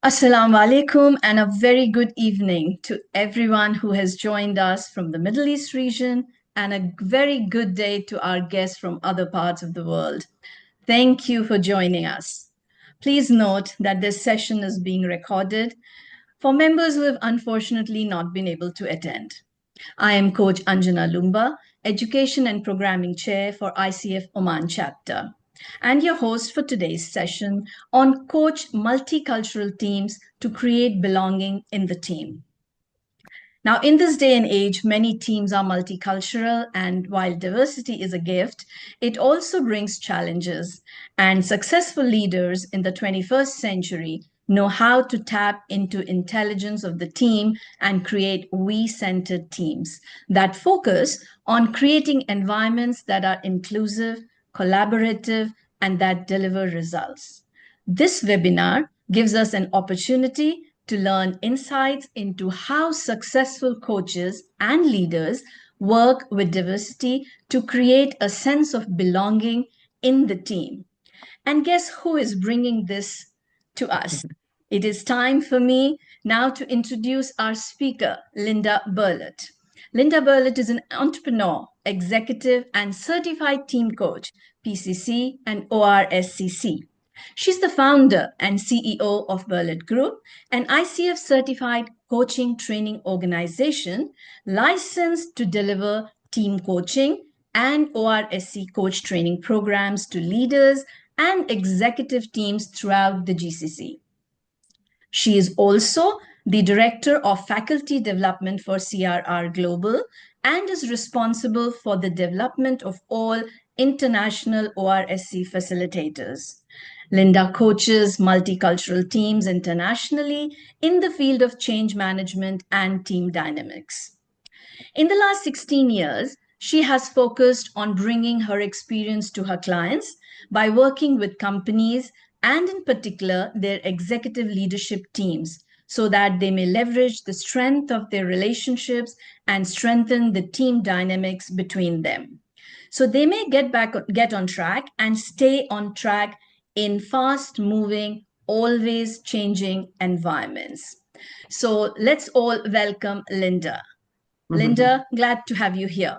Assalamu alaikum and a very good evening to everyone who has joined us from the Middle East region, and a very good day to our guests from other parts of the world. Thank you for joining us. Please note that this session is being recorded for members who have unfortunately not been able to attend. I am Coach Anjana Lumba, Education and Programming Chair for ICF Oman Chapter, and your host for today's session on Coach Multicultural Teams to Create Belonging in the Team. Now, in this day and age, many teams are multicultural, and while diversity is a gift, it also brings challenges. And successful leaders in the 21st century know how to tap into intelligence of the team and create we-centered teams that focus on creating environments that are inclusive, collaborative, and that deliver results. This webinar gives us an opportunity to learn insights into how successful coaches and leaders work with diversity to create a sense of belonging in the team. And guess who is bringing this to us? It is time for me now to introduce our speaker, Linda Berlot. Linda Berlot is an entrepreneur, executive, and certified team coach, PCC and ORSCC. She's the founder and CEO of Berlot Group, an ICF certified coaching training organization licensed to deliver team coaching and ORSC coach training programs to leaders and executive teams throughout the GCC. She is also the Director of Faculty Development for CRR Global and is responsible for the development of all international ORSC facilitators. Linda coaches multicultural teams internationally in the field of change management and team dynamics. In the last 16 years, she has focused on bringing her experience to her clients by working with companies and, in particular, their executive leadership teams so that they may leverage the strength of their relationships and strengthen the team dynamics between them. So they may get on track and stay on track in fast moving, always changing environments. So let's all welcome Linda. Linda, glad to have you here.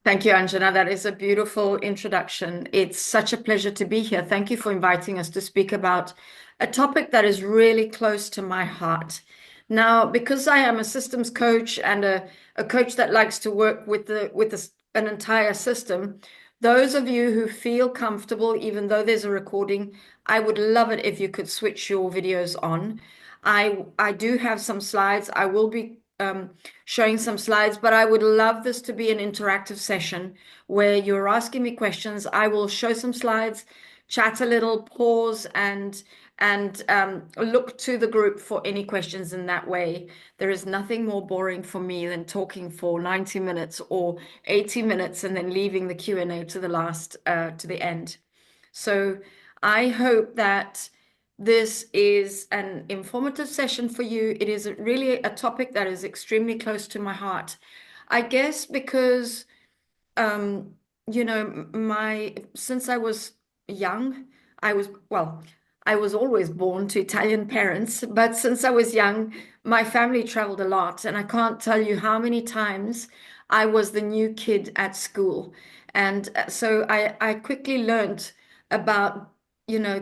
Thank you, Anjana. That is a beautiful introduction. It's such a pleasure to be here. Thank you for inviting us to speak about a topic that is really close to my heart. Now, because I am a systems coach and a coach that likes to work with an entire system, those of you who feel comfortable, even though there's a recording, I would love it if you could switch your videos on. I do have some slides. I will be showing some slides, but I would love this to be an interactive session where you're asking me questions. I will show some slides, chat a little, pause, and look to the group for any questions in that way. There is nothing more boring for me than talking for 90 minutes or 80 minutes and then leaving the Q&A to the last, to the end. So I hope that this is an informative session for you. It is really a topic that is extremely close to my heart. I guess because, since I was young, I was always born to Italian parents, but since I was young, my family traveled a lot, and I can't tell you how many times I was the new kid at school. And so I quickly learned about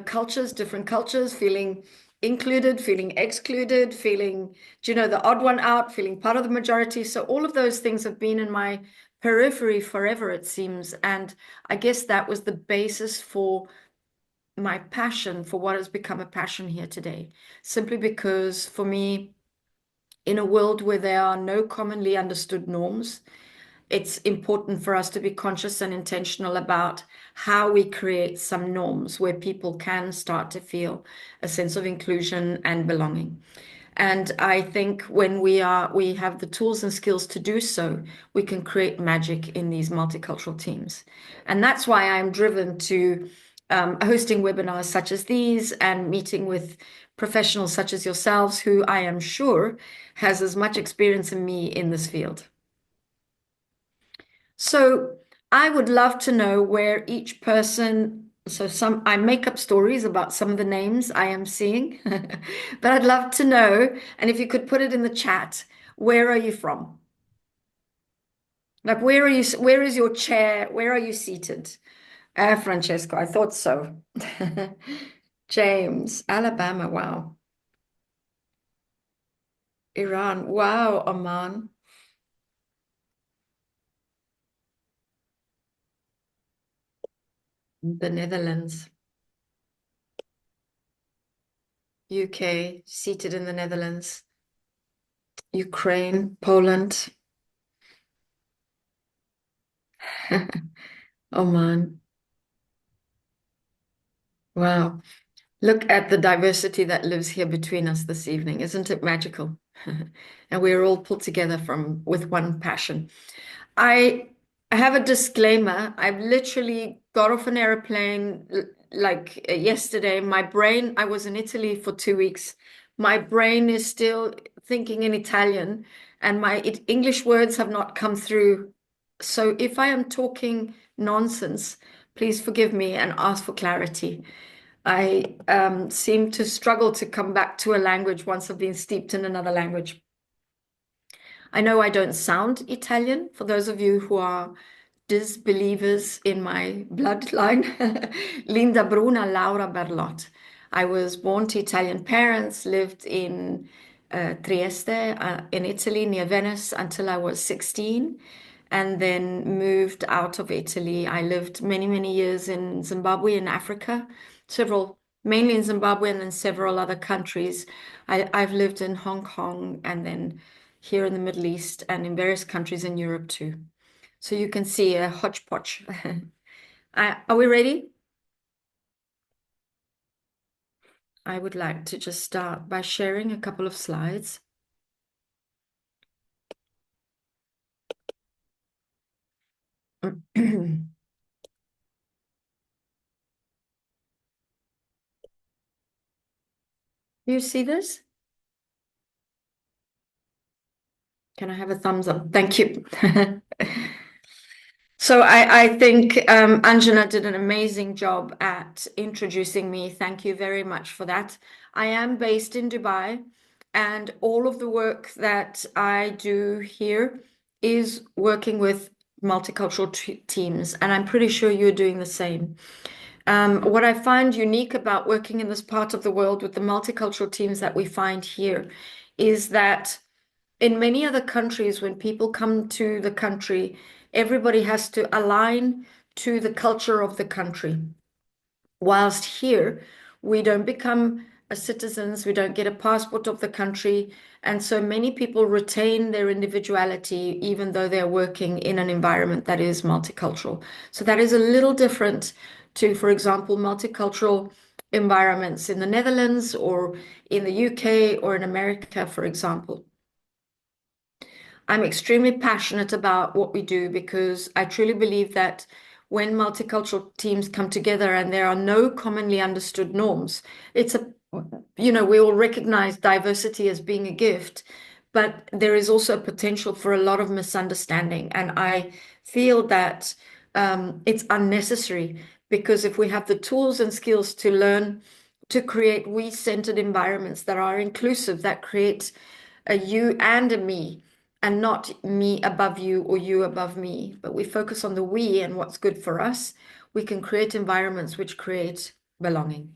cultures, different cultures, feeling included, feeling excluded, feeling, the odd one out, feeling part of the majority. So all of those things have been in my periphery forever, it seems. And I guess that was the basis for my passion for what has become a passion here today. Simply because for me, in a world where there are no commonly understood norms, it's important for us to be conscious and intentional about how we create some norms where people can start to feel a sense of inclusion and belonging. And I think when we have the tools and skills to do so, we can create magic in these multicultural teams. And that's why I'm driven to hosting webinars such as these and meeting with professionals such as yourselves, who I am sure has as much experience as me in this field. So I would love to know where each person So I make up stories about some of the names I am seeing, but I'd love to know, and if you could put it in the chat, where are you from? Like, where is your chair? Where are you seated? Francesco, I thought so. James, Alabama, wow. Iran, wow, Oman. The Netherlands, UK, seated in the Netherlands, Ukraine, Poland, Oman. Wow. Look at the diversity that lives here between us this evening. Isn't it magical? And we're all pulled together with one passion. I I have a disclaimer. I've literally got off an airplane like yesterday. My brain, I was in Italy for 2 weeks. My brain is still thinking in Italian, and my English words have not come through. So if I am talking nonsense, please forgive me and ask for clarity. I seem to struggle to come back to a language once I've been steeped in another language. I know I don't sound Italian. For those of you who are disbelievers in my bloodline, Linda Bruna Laura Berlot. I was born to Italian parents, lived in Trieste, in Italy, near Venice, until I was 16, and then moved out of Italy. I lived many, many years in Zimbabwe, in Africa, mainly in Zimbabwe, and then several other countries. I've lived in Hong Kong and then here in the Middle East and in various countries in Europe too. So you can see a hodgepodge. Are we ready? I would like to just start by sharing a couple of slides. Do you see this? Can I have a thumbs up? Thank you. So I think Anjana did an amazing job at introducing me. Thank you very much for that. I am based in Dubai, and all of the work that I do here is working with multicultural teams, and I'm pretty sure you're doing the same. What I find unique about working in this part of the world with the multicultural teams that we find here is that in many other countries, when people come to the country, everybody has to align to the culture of the country. Whilst here, we don't become citizens, we don't get a passport of the country. And so many people retain their individuality, even though they're working in an environment that is multicultural. So that is a little different to, for example, multicultural environments in the Netherlands or in the UK or in America, for example. I'm extremely passionate about what we do because I truly believe that when multicultural teams come together and there are no commonly understood norms, we all recognize diversity as being a gift, but there is also a potential for a lot of misunderstanding. And I feel that it's unnecessary because if we have the tools and skills to learn to create we-centered environments that are inclusive, that create a you and a me, and not me above you or you above me, but we focus on the we and what's good for us, we can create environments which create belonging.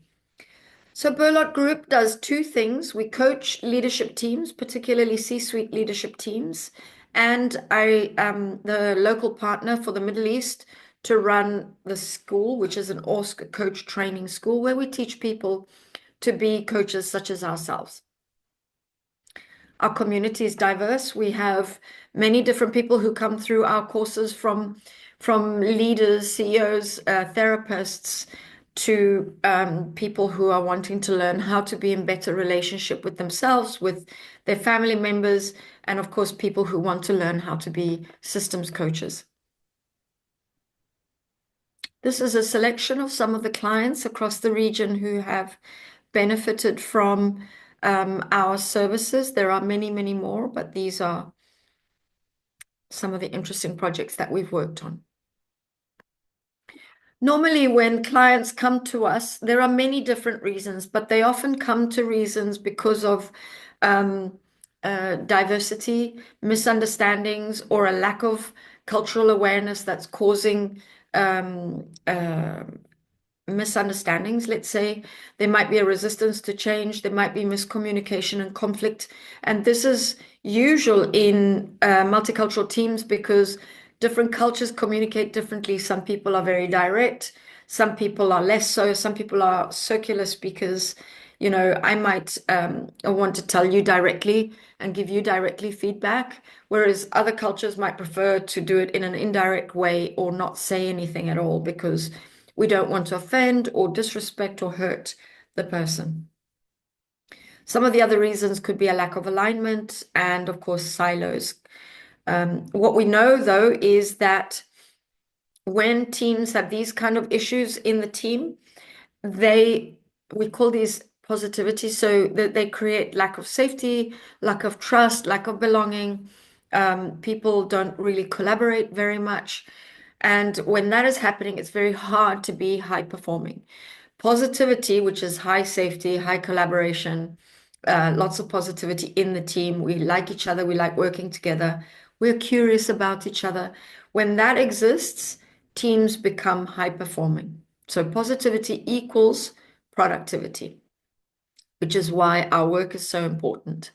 So Berlot Group does two things. We coach leadership teams, particularly C-suite leadership teams, and I am the local partner for the Middle East to run the school, which is an ORSCC coach training school, where we teach people to be coaches such as ourselves. Our community is diverse. We have many different people who come through our courses from leaders, CEOs, therapists, to people who are wanting to learn how to be in better relationship with themselves, with their family members, and of course, people who want to learn how to be systems coaches. This is a selection of some of the clients across the region who have benefited from our services. There are many, many more, but these are some of the interesting projects that we've worked on. Normally, when clients come to us, there are many different reasons, but they often come to reasons because of um, diversity, misunderstandings, or a lack of cultural awareness that's causing um, uh, misunderstandings, let's say. There might be a resistance to change, there might be miscommunication and conflict. And this is usual in multicultural teams because different cultures communicate differently. Some people are very direct, some people are less so, some people are circular speakers. You know, I might want to tell you directly and give you directly feedback, whereas other cultures might prefer to do it in an indirect way or not say anything at all because we don't want to offend or disrespect or hurt the person. Some of the other reasons could be a lack of alignment and, of course, silos. What we know, though, is that when teams have these kind of issues in the team, we call these positivity, so that they create lack of safety, lack of trust, lack of belonging. People don't really collaborate very much. And when that is happening, it's very hard to be high performing. Positivity, which is high safety, high collaboration, lots of positivity in the team. We like each other, we like working together, we're curious about each other. When that exists, teams become high performing. So positivity equals productivity, which is why our work is so important.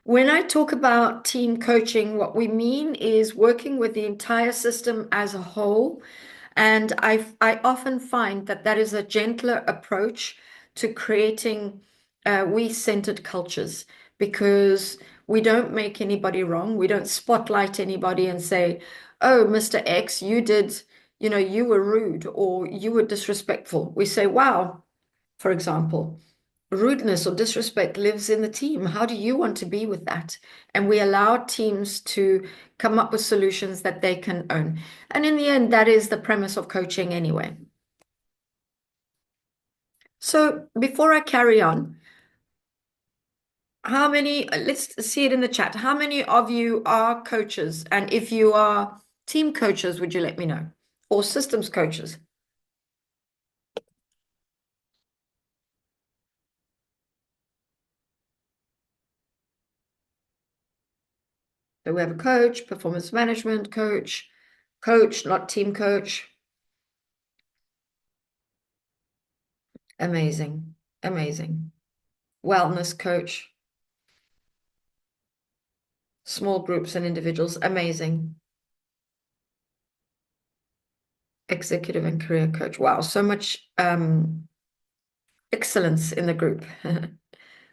When I talk about team coaching, what we mean is working with the entire system as a whole. And I often find that that is a gentler approach to creating we-centered cultures because we don't make anybody wrong. We don't spotlight anybody and say, oh, Mr. X, you did, you know, you were rude or you were disrespectful. We say, wow, for example, rudeness or disrespect lives in the team. How do you want to be with that? And we allow teams to come up with solutions that they can own. And in the end, that is the premise of coaching anyway. So before I carry on, how many, let's see it in the chat. How many of you are coaches? And if you are team coaches, would you let me know? Or systems coaches? So we have a coach, performance management coach, coach, not team coach. Amazing, amazing. Wellness coach, small groups and individuals, amazing. Executive and career coach. Wow, so much excellence in the group.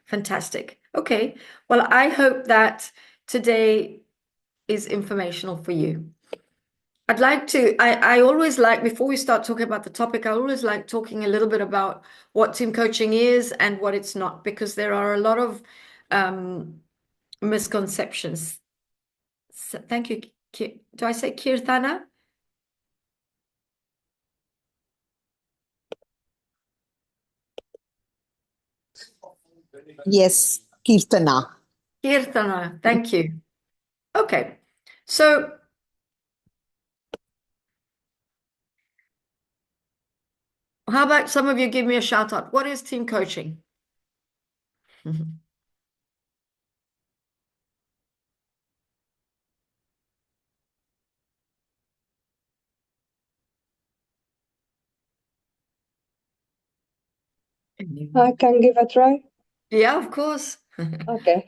Fantastic. Okay, well, I hope that today is informational for you. I'd like to, I always like, before we start talking about the topic, I always like talking a little bit about what team coaching is and what it's not, because there are a lot of misconceptions. So, thank you. Do I say Kirtana? Yes, Kirtana. Kirtana, thank you. Okay, so how about some of you give me a shout out? What is team coaching? I can give a try. Yeah, of course. Okay.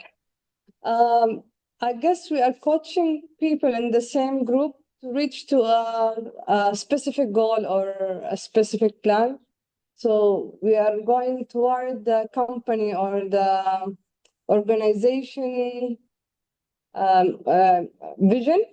I guess we are coaching people in the same group to reach to a specific goal or a specific plan. So we are going toward the company or the organization vision.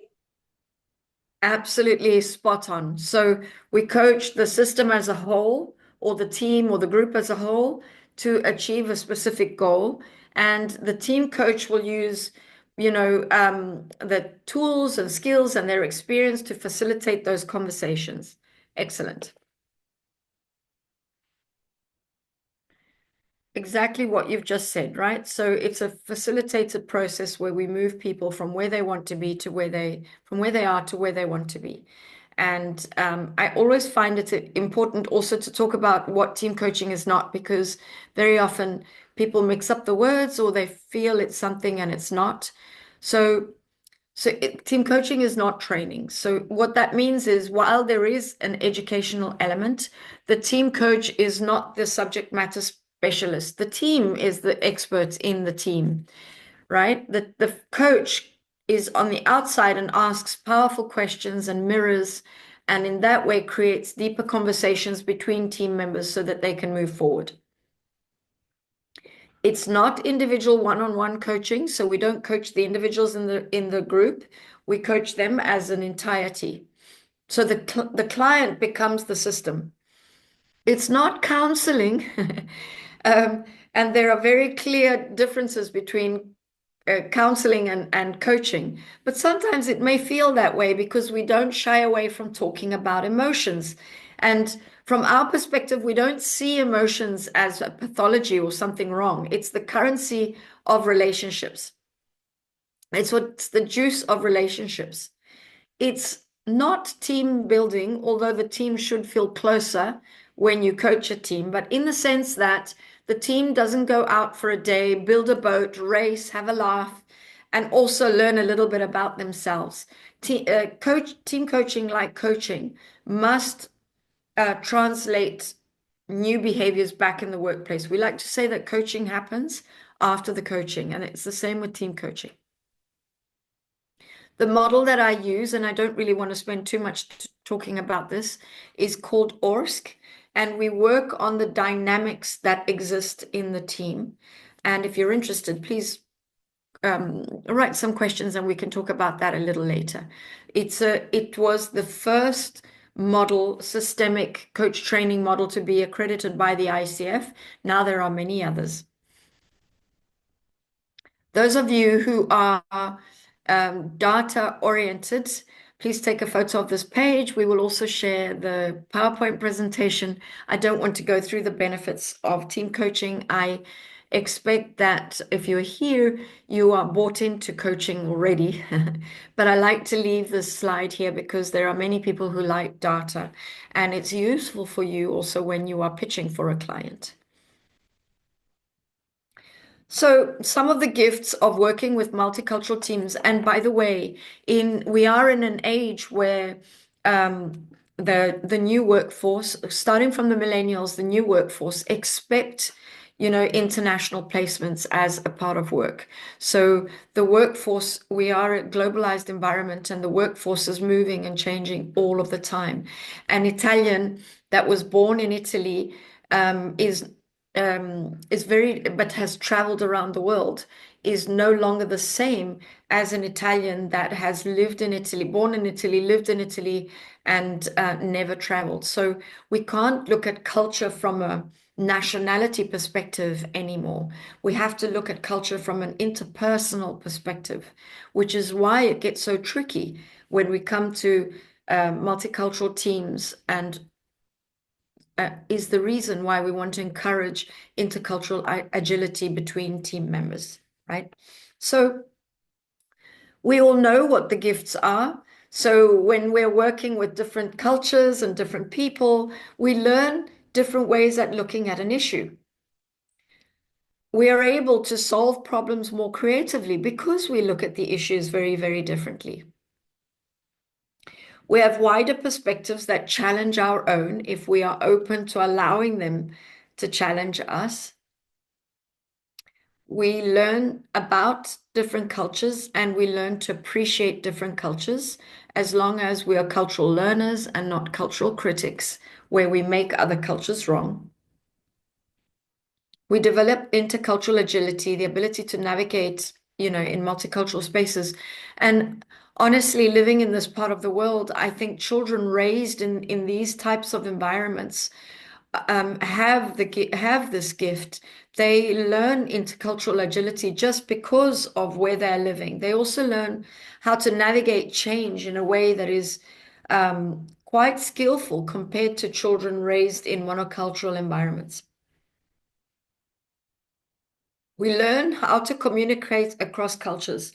Absolutely spot on. So we coach the system as a whole, or the team or the group as a whole to achieve a specific goal. And the team coach will use, the tools and skills and their experience to facilitate those conversations. Excellent. Exactly what you've just said, right? So it's a facilitated process where we move people from where they want to be to from where they are to where they want to be. And I always find it important also to talk about what team coaching is not, because very often people mix up the words or they feel it's something and it's not. So team coaching is not training. So what that means is, while there is an educational element, the team coach is not the subject matter specialist. The team is the experts in the team, right? The coach is on the outside and asks powerful questions and mirrors, and in that way creates deeper conversations between team members so that they can move forward. It's not individual one-on-one coaching, so we don't coach the individuals in the group. We coach them as an entirety. So the client becomes the system. It's not counseling. And there are very clear differences between counseling and coaching. But sometimes it may feel that way because we don't shy away from talking about emotions. And from our perspective, we don't see emotions as a pathology or something wrong. It's the currency of relationships. It's what's the juice of relationships. It's not team building, although the team should feel closer when you coach a team, but in the sense that the team doesn't go out for a day, build a boat, race, have a laugh, and also learn a little bit about themselves. Team coaching, like coaching, must translate new behaviors back in the workplace. We like to say that coaching happens after the coaching, and it's the same with team coaching. The model that I use, and I don't really want to spend too much talking about this, is called ORSC, and we work on the dynamics that exist in the team. And if you're interested, please write some questions and we can talk about that a little later. It was the first model, systemic coach training model, to be accredited by the ICF. Now there are many others. Those of you who are data oriented, please take a photo of this page. We will also share the PowerPoint presentation. I don't want to go through the benefits of team coaching. I expect that if you're here, you are bought into coaching already. But I like to leave this slide here because there are many people who like data, and it's useful for you also when you are pitching for a client. So some of the gifts of working with multicultural teams, and by the way, we are in an age where the new workforce, starting from the millennials, the new workforce expect, international placements as a part of work. So the workforce, we are a globalized environment, and the workforce is moving and changing all of the time. An Italian that was born in Italy but has traveled around the world, is no longer the same as an Italian that has lived in Italy, born in Italy, lived in Italy, and never traveled. So we can't look at culture from a nationality perspective anymore. We have to look at culture from an interpersonal perspective, which is why it gets so tricky when we come to multicultural teams, and is the reason why we want to encourage intercultural agility between team members, right? So we all know what the gifts are. So when we're working with different cultures and different people, we learn different ways at looking at an issue. We are able to solve problems more creatively because we look at the issues very, very differently. We have wider perspectives that challenge our own if we are open to allowing them to challenge us. We learn about different cultures, and we learn to appreciate different cultures, as long as we are cultural learners and not cultural critics, where we make other cultures wrong. We develop intercultural agility, the ability to navigate, in multicultural spaces. And honestly, living in this part of the world, I think children raised in these types of environments have this gift. They learn intercultural agility just because of where they're living. They also learn how to navigate change in a way that is quite skillful compared to children raised in monocultural environments. We learn how to communicate across cultures.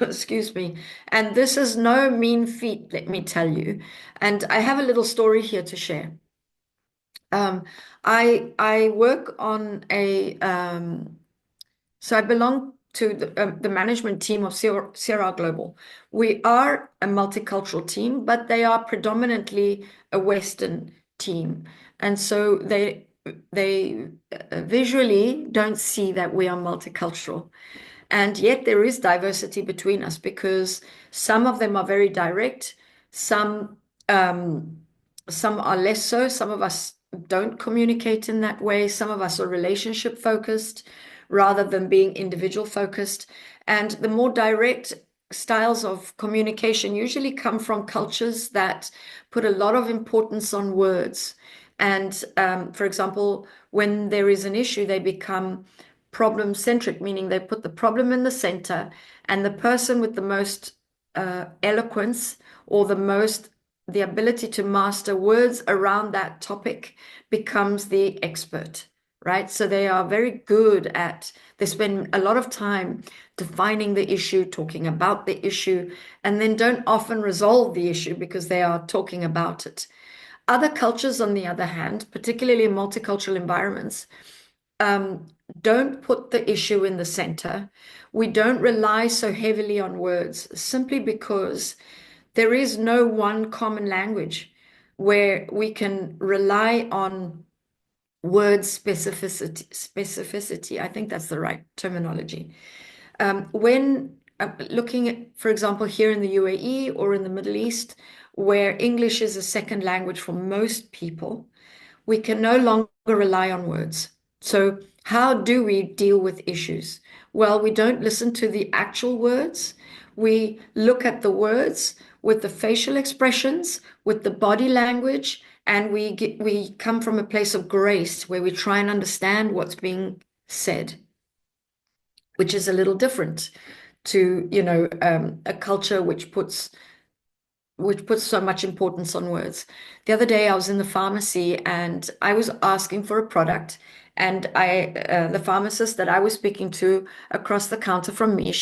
Excuse me. And this is no mean feat, let me tell you. And I have a little story here to share. I work on so I belong to the management team of CRR Global. We are a multicultural team, but they are predominantly a Western team. And so they visually don't see that we are multicultural. And yet there is diversity between us because some of them are very direct, some are less so. Some of us don't communicate in that way. Some of us are relationship focused rather than being individual focused. And the more direct styles of communication usually come from cultures that put a lot of importance on words. And for example, when there is an issue, they become problem centric, meaning they put the problem in the center, and the person with the most eloquence or the ability to master words around that topic becomes the expert, right? So they are very good they spend a lot of time defining the issue, talking about the issue, and then don't often resolve the issue because they are talking about it. Other cultures, on the other hand, particularly in multicultural environments, don't put the issue in the center. We don't rely so heavily on words simply because there is no one common language where we can rely on word specificity. I think that's the right terminology. When looking at, for example, here in the UAE or in the Middle East, where English is a second language for most people, we can no longer rely on words. So how do we deal with issues? Well, we don't listen to the actual words. We look at the words with the facial expressions, with the body language, and we come from a place of grace where we try and understand what's being said, which is a little different to, a culture which puts so much importance on words. The other day I was in the pharmacy and I was asking for a product, and the pharmacist that I was speaking to across the counter from me,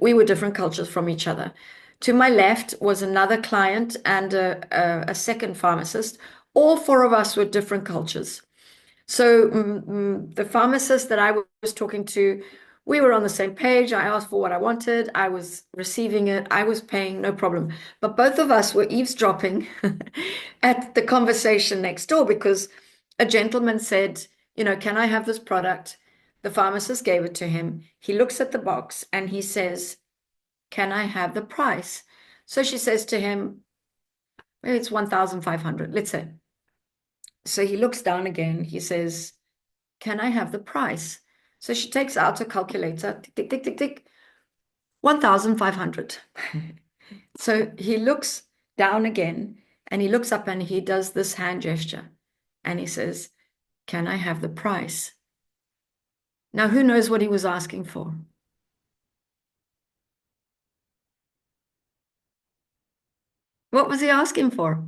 we were different cultures from each other. To my left was another client and a second pharmacist. All four of us were different cultures. So the pharmacist that I was talking to, we were on the same page. I asked for what I wanted. I was receiving it. I was paying, no problem. But both of us were eavesdropping at the conversation next door because a gentleman said, can I have this product? The pharmacist gave it to him. He looks at the box and he says, can I have the price? So she says to him, maybe it's 1,500, let's say. So he looks down again. He says, can I have the price? So she takes out a calculator, tick, tick, tick, tick, tick, 1,500. So he looks down again and he looks up and he does this hand gesture and he says, can I have the price? Now, who knows what he was asking for? What was he asking for?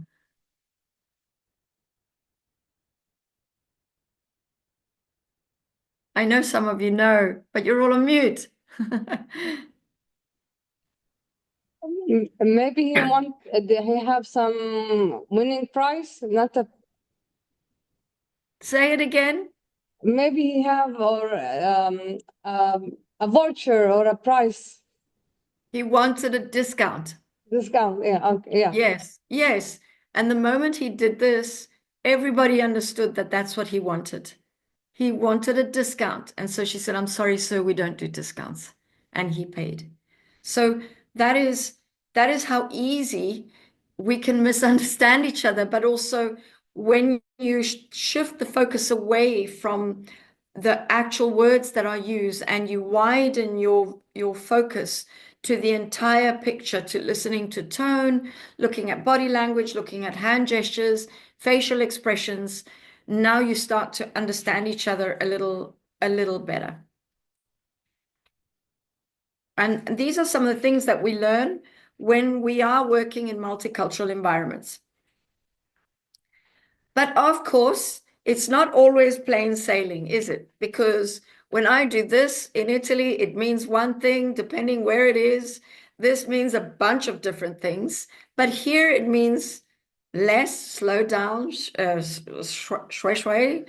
I know some of you know, but you're all on mute. Maybe he have some winning prize, not a. Say it again. Maybe he have a voucher or a price He wanted a discount. discount. Yeah, okay, yeah. Yes. And the moment he did this, everybody understood that that's what he wanted. He wanted a discount. And so she said, I'm sorry, sir, we don't do discounts. And he paid. So that is how easy we can misunderstand each other. But also when you shift the focus away from the actual words that are used and you widen your focus to the entire picture, to listening to tone, looking at body language, looking at hand gestures, facial expressions, now you start to understand each other a little better. And these are some of the things that we learn when we are working in multicultural environments. But of course, it's not always plain sailing, is it? Because When I do this in Italy, it means one thing, depending where it is. This means a bunch of different things. But here it means less, slow down, shui,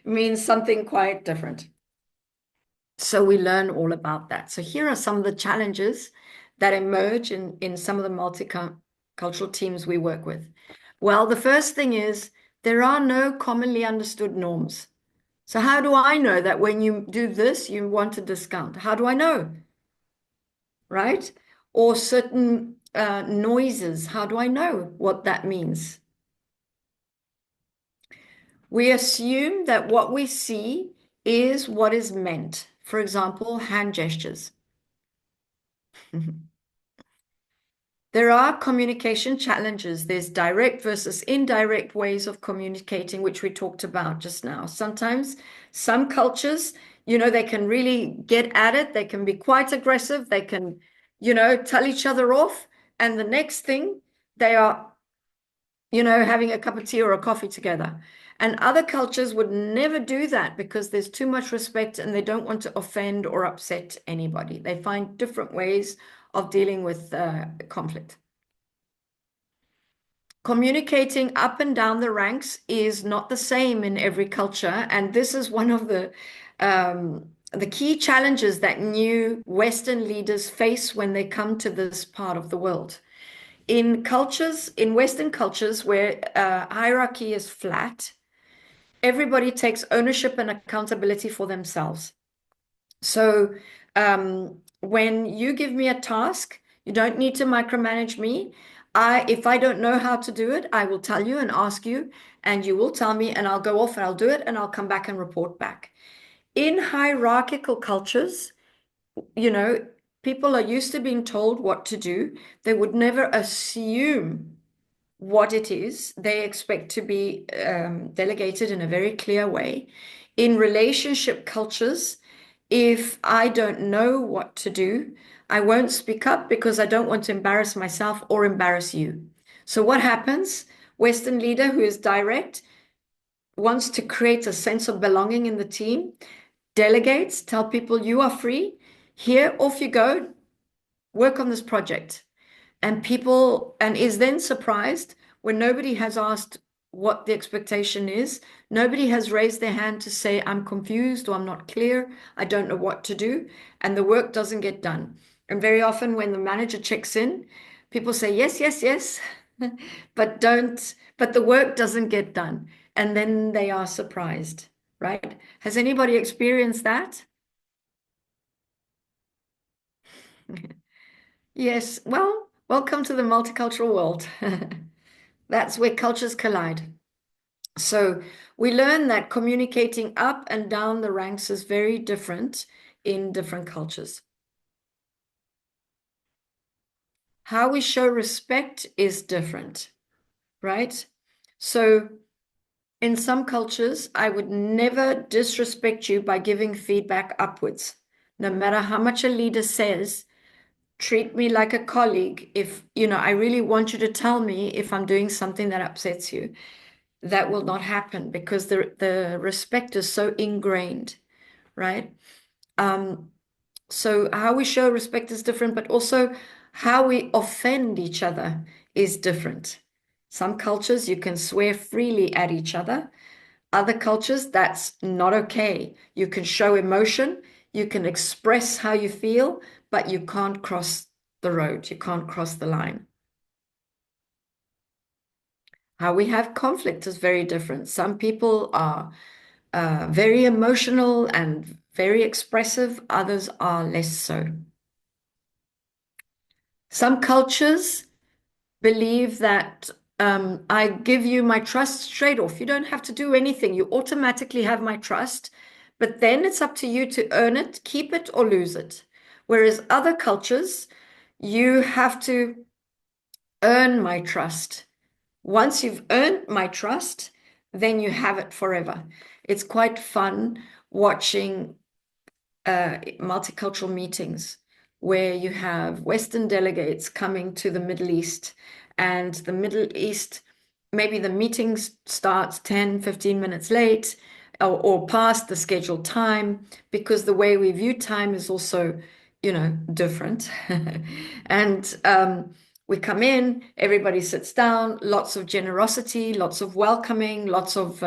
means something quite different. So we learn all about that. So here are some of the challenges that emerge in some of the multicultural teams we work with. Well, the first thing is there are no commonly understood norms. So how do I know that when you do this, you want a discount? How do I know? Right? Or certain noises, how do I know what that means? We assume that what we see is what is meant. For example, hand gestures. There are communication challenges. There's direct versus indirect ways of communicating, which we talked about just now. Sometimes some cultures, they can really get at it. They can be quite aggressive. They can, tell each other off. And the next thing, they are, having a cup of tea or a coffee together. And other cultures would never do that because there's too much respect and they don't want to offend or upset anybody. They find different ways of dealing with conflict. Communicating up and down the ranks is not the same in every culture, and this is one of the key challenges that new Western leaders face when they come to this part of the world. In Western cultures where hierarchy is flat, everybody takes ownership and accountability for themselves. So when you give me a task, you don't need to micromanage me. If I don't know how to do it, I will tell you and ask you, and you will tell me, and I'll go off and I'll do it, and I'll come back and report back. In hierarchical cultures, people are used to being told what to do. They would never assume what it is. They expect to be delegated in a very clear way. In relationship cultures, if I don't know what to do, I won't speak up because I don't want to embarrass myself or embarrass you. So what happens? Western leader who is direct wants to create a sense of belonging in the team, delegates, tell people you are free. Here, off you go, work on this project. And is then surprised when nobody has asked what the expectation is. Nobody has raised their hand to say, I'm confused or I'm not clear. I don't know what to do. And the work doesn't get done. And very often when the manager checks in, people say, yes, yes, yes, but the work doesn't get done. And then they are surprised, right? Has anybody experienced that? Yes. Well, welcome to the multicultural world. That's where cultures collide. So we learn that communicating up and down the ranks is very different in different cultures. How we show respect is different, right? So in some cultures, I would never disrespect you by giving feedback upwards. No matter how much a leader says, treat me like a colleague. If, I really want you to tell me if I'm doing something that upsets you. That will not happen because the respect is so ingrained, right? So how we show respect is different, but also how we offend each other is different. Some cultures, you can swear freely at each other. Other cultures, that's not okay. You can show emotion, you can express how you feel, but you can't cross the road. You can't cross the line. How we have conflict is very different. Some people are very emotional and very expressive. Others are less so. Some cultures believe that I give you my trust straight off. You don't have to do anything. You automatically have my trust, but then it's up to you to earn it, keep it, or lose it. Whereas other cultures, you have to earn my trust. Once you've earned my trust, then you have it forever. It's quite fun watching multicultural meetings where you have Western delegates coming to the Middle East, and the Middle East, maybe the meeting starts 10, 15 minutes late. or past the scheduled time, because the way we view time is also, different. And we come in, everybody sits down, lots of generosity, lots of welcoming, lots of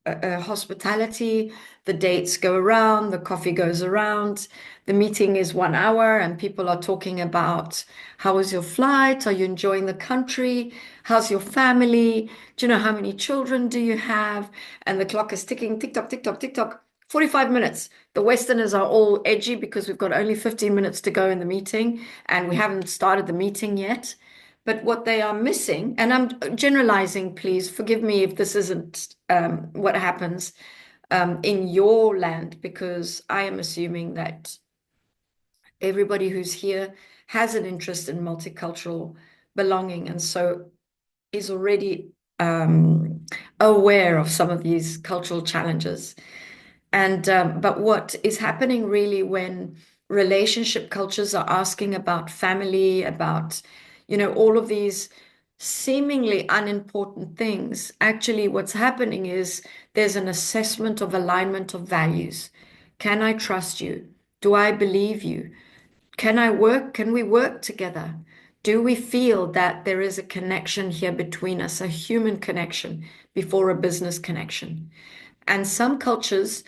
hospitality. The dates go around, the coffee goes around. The meeting is 1 hour, and people are talking about, how was your flight? Are you enjoying the country? How's your family? Do you know how many children do you have? And the clock is ticking, tick tock, tick tock, tick tock. 45 minutes. The Westerners are all edgy because we've got only 15 minutes to go in the meeting, and we haven't started the meeting yet. But what they are missing, and I'm generalizing, please forgive me if this isn't what happens in your land, because I am assuming that everybody who's here has an interest in multicultural belonging, and so is already aware of some of these cultural challenges. And but what is happening really when relationship cultures are asking about family, about, all of these seemingly unimportant things, actually what's happening is there's an assessment of alignment of values. Can I trust you? Do I believe you? Can we work together? Do we feel that there is a connection here between us, a human connection before a business connection? And some cultures,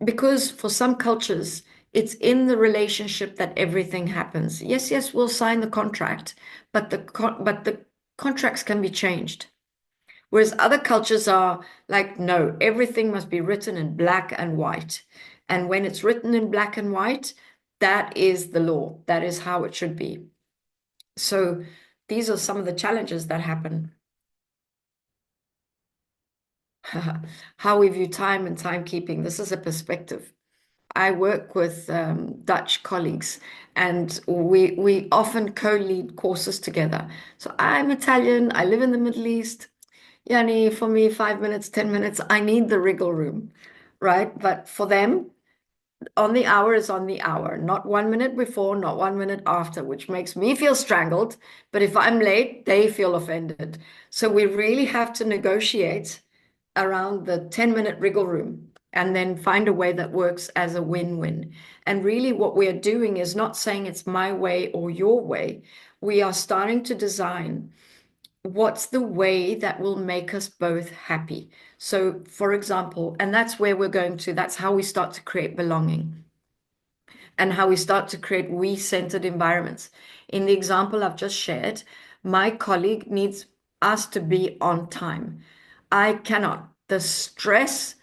because for some cultures, it's in the relationship that everything happens. Yes, yes, we'll sign the contract, but the contracts can be changed. Whereas other cultures are like, no, everything must be written in black and white. And when it's written in black and white, that is the law. That is how it should be. So these are some of the challenges that happen. How we view time and timekeeping. This is a perspective. I work with Dutch colleagues, and we often co-lead courses together. So I'm Italian, I live in the Middle East. Yani, for me, 5 minutes, 10 minutes, I need the wriggle room, right? But for them, on the hour is on the hour, not 1 minute before, not 1 minute after, which makes me feel strangled. But if I'm late, they feel offended. So we really have to negotiate around the 10-minute wriggle room and then find a way that works as a win-win. And really what we are doing is not saying it's my way or your way. We are starting to design what's the way that will make us both happy. So, for example, and that's where we're going to, that's how we start to create belonging and how we start to create we-centered environments. In the example I've just shared, my colleague needs us to be on time. I cannot. The stress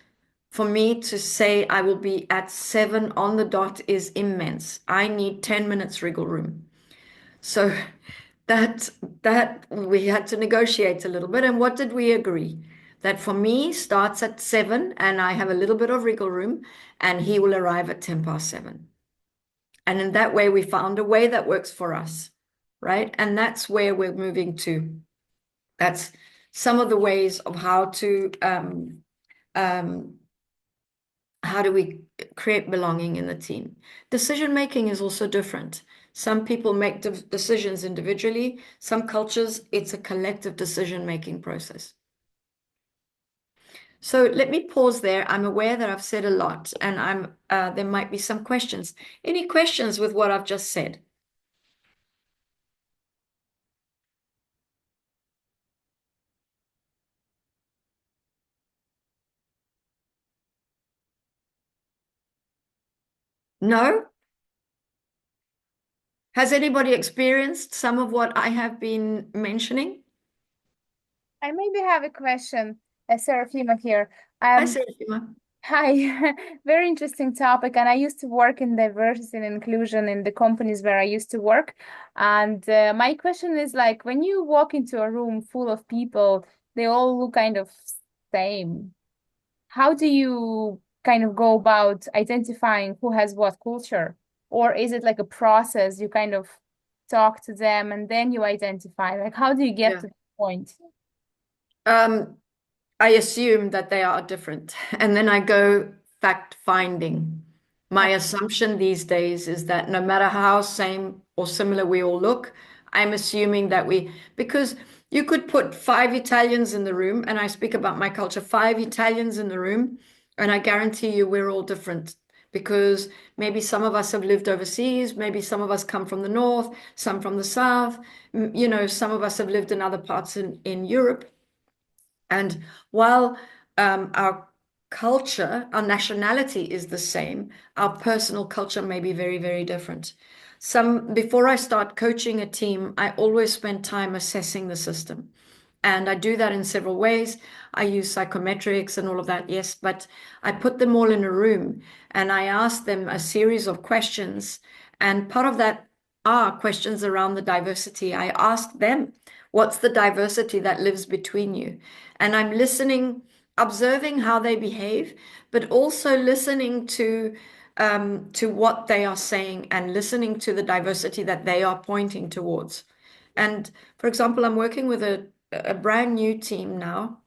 for me to say I will be at 7 on the dot is immense. I need 10 minutes wriggle room. So that we had to negotiate a little bit. And what did we agree? That for me starts at 7 and I have a little bit of wriggle room, and he will arrive at 7:10. And in that way, we found a way that works for us, right? And that's where we're moving to. That's some of the ways of how do we create belonging in the team. Decision making is also different. Some people make decisions individually. Some cultures, it's a collective decision-making process. So let me pause there. I'm aware that I've said a lot, and there might be some questions. Any questions with what I've just said? No? Has anybody experienced some of what I have been mentioning? I maybe have a question, Serafima here. Hi, Serafima. Hi, very interesting topic. And I used to work in diversity and inclusion in the companies where I used to work. And my question is like, when you walk into a room full of people, they all look kind of same. How do you kind of go about identifying who has what culture? Or is it like a process? You kind of talk to them and then you identify. Like, how do you get to that point? I assume that they are different, and then I go fact finding. My assumption these days is that no matter how same or similar we all look, I'm assuming that because you could put 5 Italians in the room, and I speak about my culture, 5 Italians in the room, and I guarantee you we're all different because maybe some of us have lived overseas, maybe some of us come from the north, some from the south, some of us have lived in other parts in Europe. And while our culture, our nationality is the same, our personal culture may be very, very different. Before I start coaching a team, I always spend time assessing the system. And I do that in several ways. I use psychometrics and all of that, yes, but I put them all in a room and I ask them a series of questions. And part of that are questions around the diversity. I ask them, what's the diversity that lives between you? And I'm listening, observing how they behave, but also listening to what they are saying and listening to the diversity that they are pointing towards. And for example, I'm working with a brand new team now.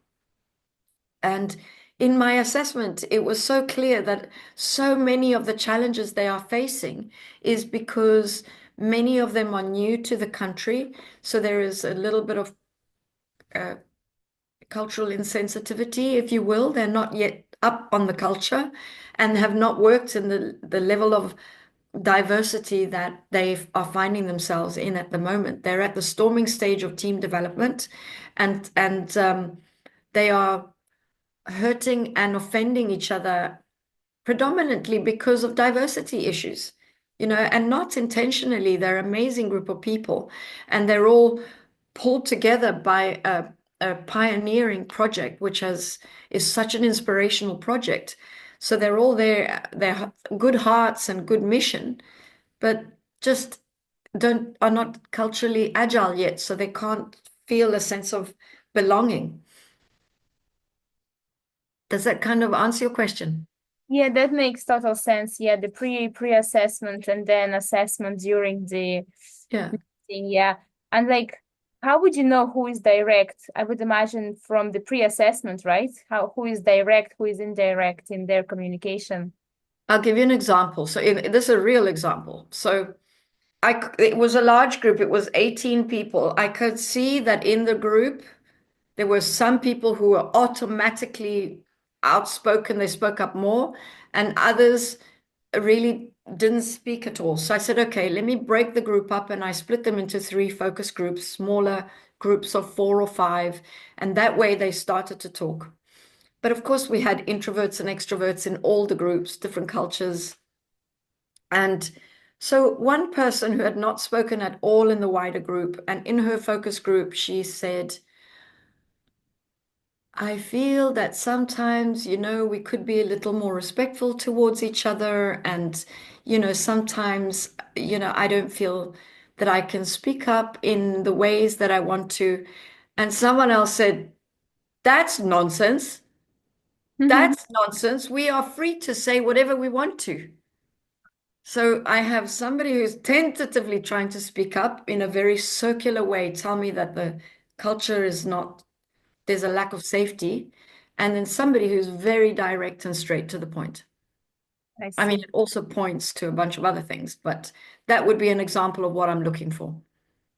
And in my assessment, it was so clear that so many of the challenges they are facing is because many of them are new to the country. So there is a little bit of cultural insensitivity, if you will. They're not yet up on the culture and have not worked in the level of diversity that they are finding themselves in at the moment. They're at the storming stage of team development, and they are hurting and offending each other predominantly because of diversity issues, and not intentionally. They're an amazing group of people, and they're all pulled together by a pioneering project, which is such an inspirational project. So they're all there, they're good hearts and good mission, but just are not culturally agile yet, so they can't feel a sense of belonging. Does that kind of answer your question? Yeah, that makes total sense. Yeah, the pre-assessment and then assessment during the Yeah. meeting. Yeah. And like, how would you know who is direct? I would imagine from the pre-assessment, right? Who is direct, who is indirect in their communication. I'll give you an example. So this is a real example. So it was a large group. It was 18 people. I could see that in the group, there were some people who were automatically outspoken. They spoke up more, and others really didn't speak at all. So I said, okay, let me break the group up. And I split them into 3 focus groups, smaller groups of 4 or 5. And that way they started to talk. But of course, we had introverts and extroverts in all the groups, different cultures. And so one person who had not spoken at all in the wider group, and in her focus group, she said, I feel that sometimes, we could be a little more respectful towards each other. And, sometimes, I don't feel that I can speak up in the ways that I want to. And someone else said, that's nonsense. That's nonsense. We are free to say whatever we want to. So I have somebody who's tentatively trying to speak up in a very circular way, tell me that the culture is not, there's a lack of safety. And then somebody who's very direct and straight to the point. I mean, it also points to a bunch of other things, but that would be an example of what I'm looking for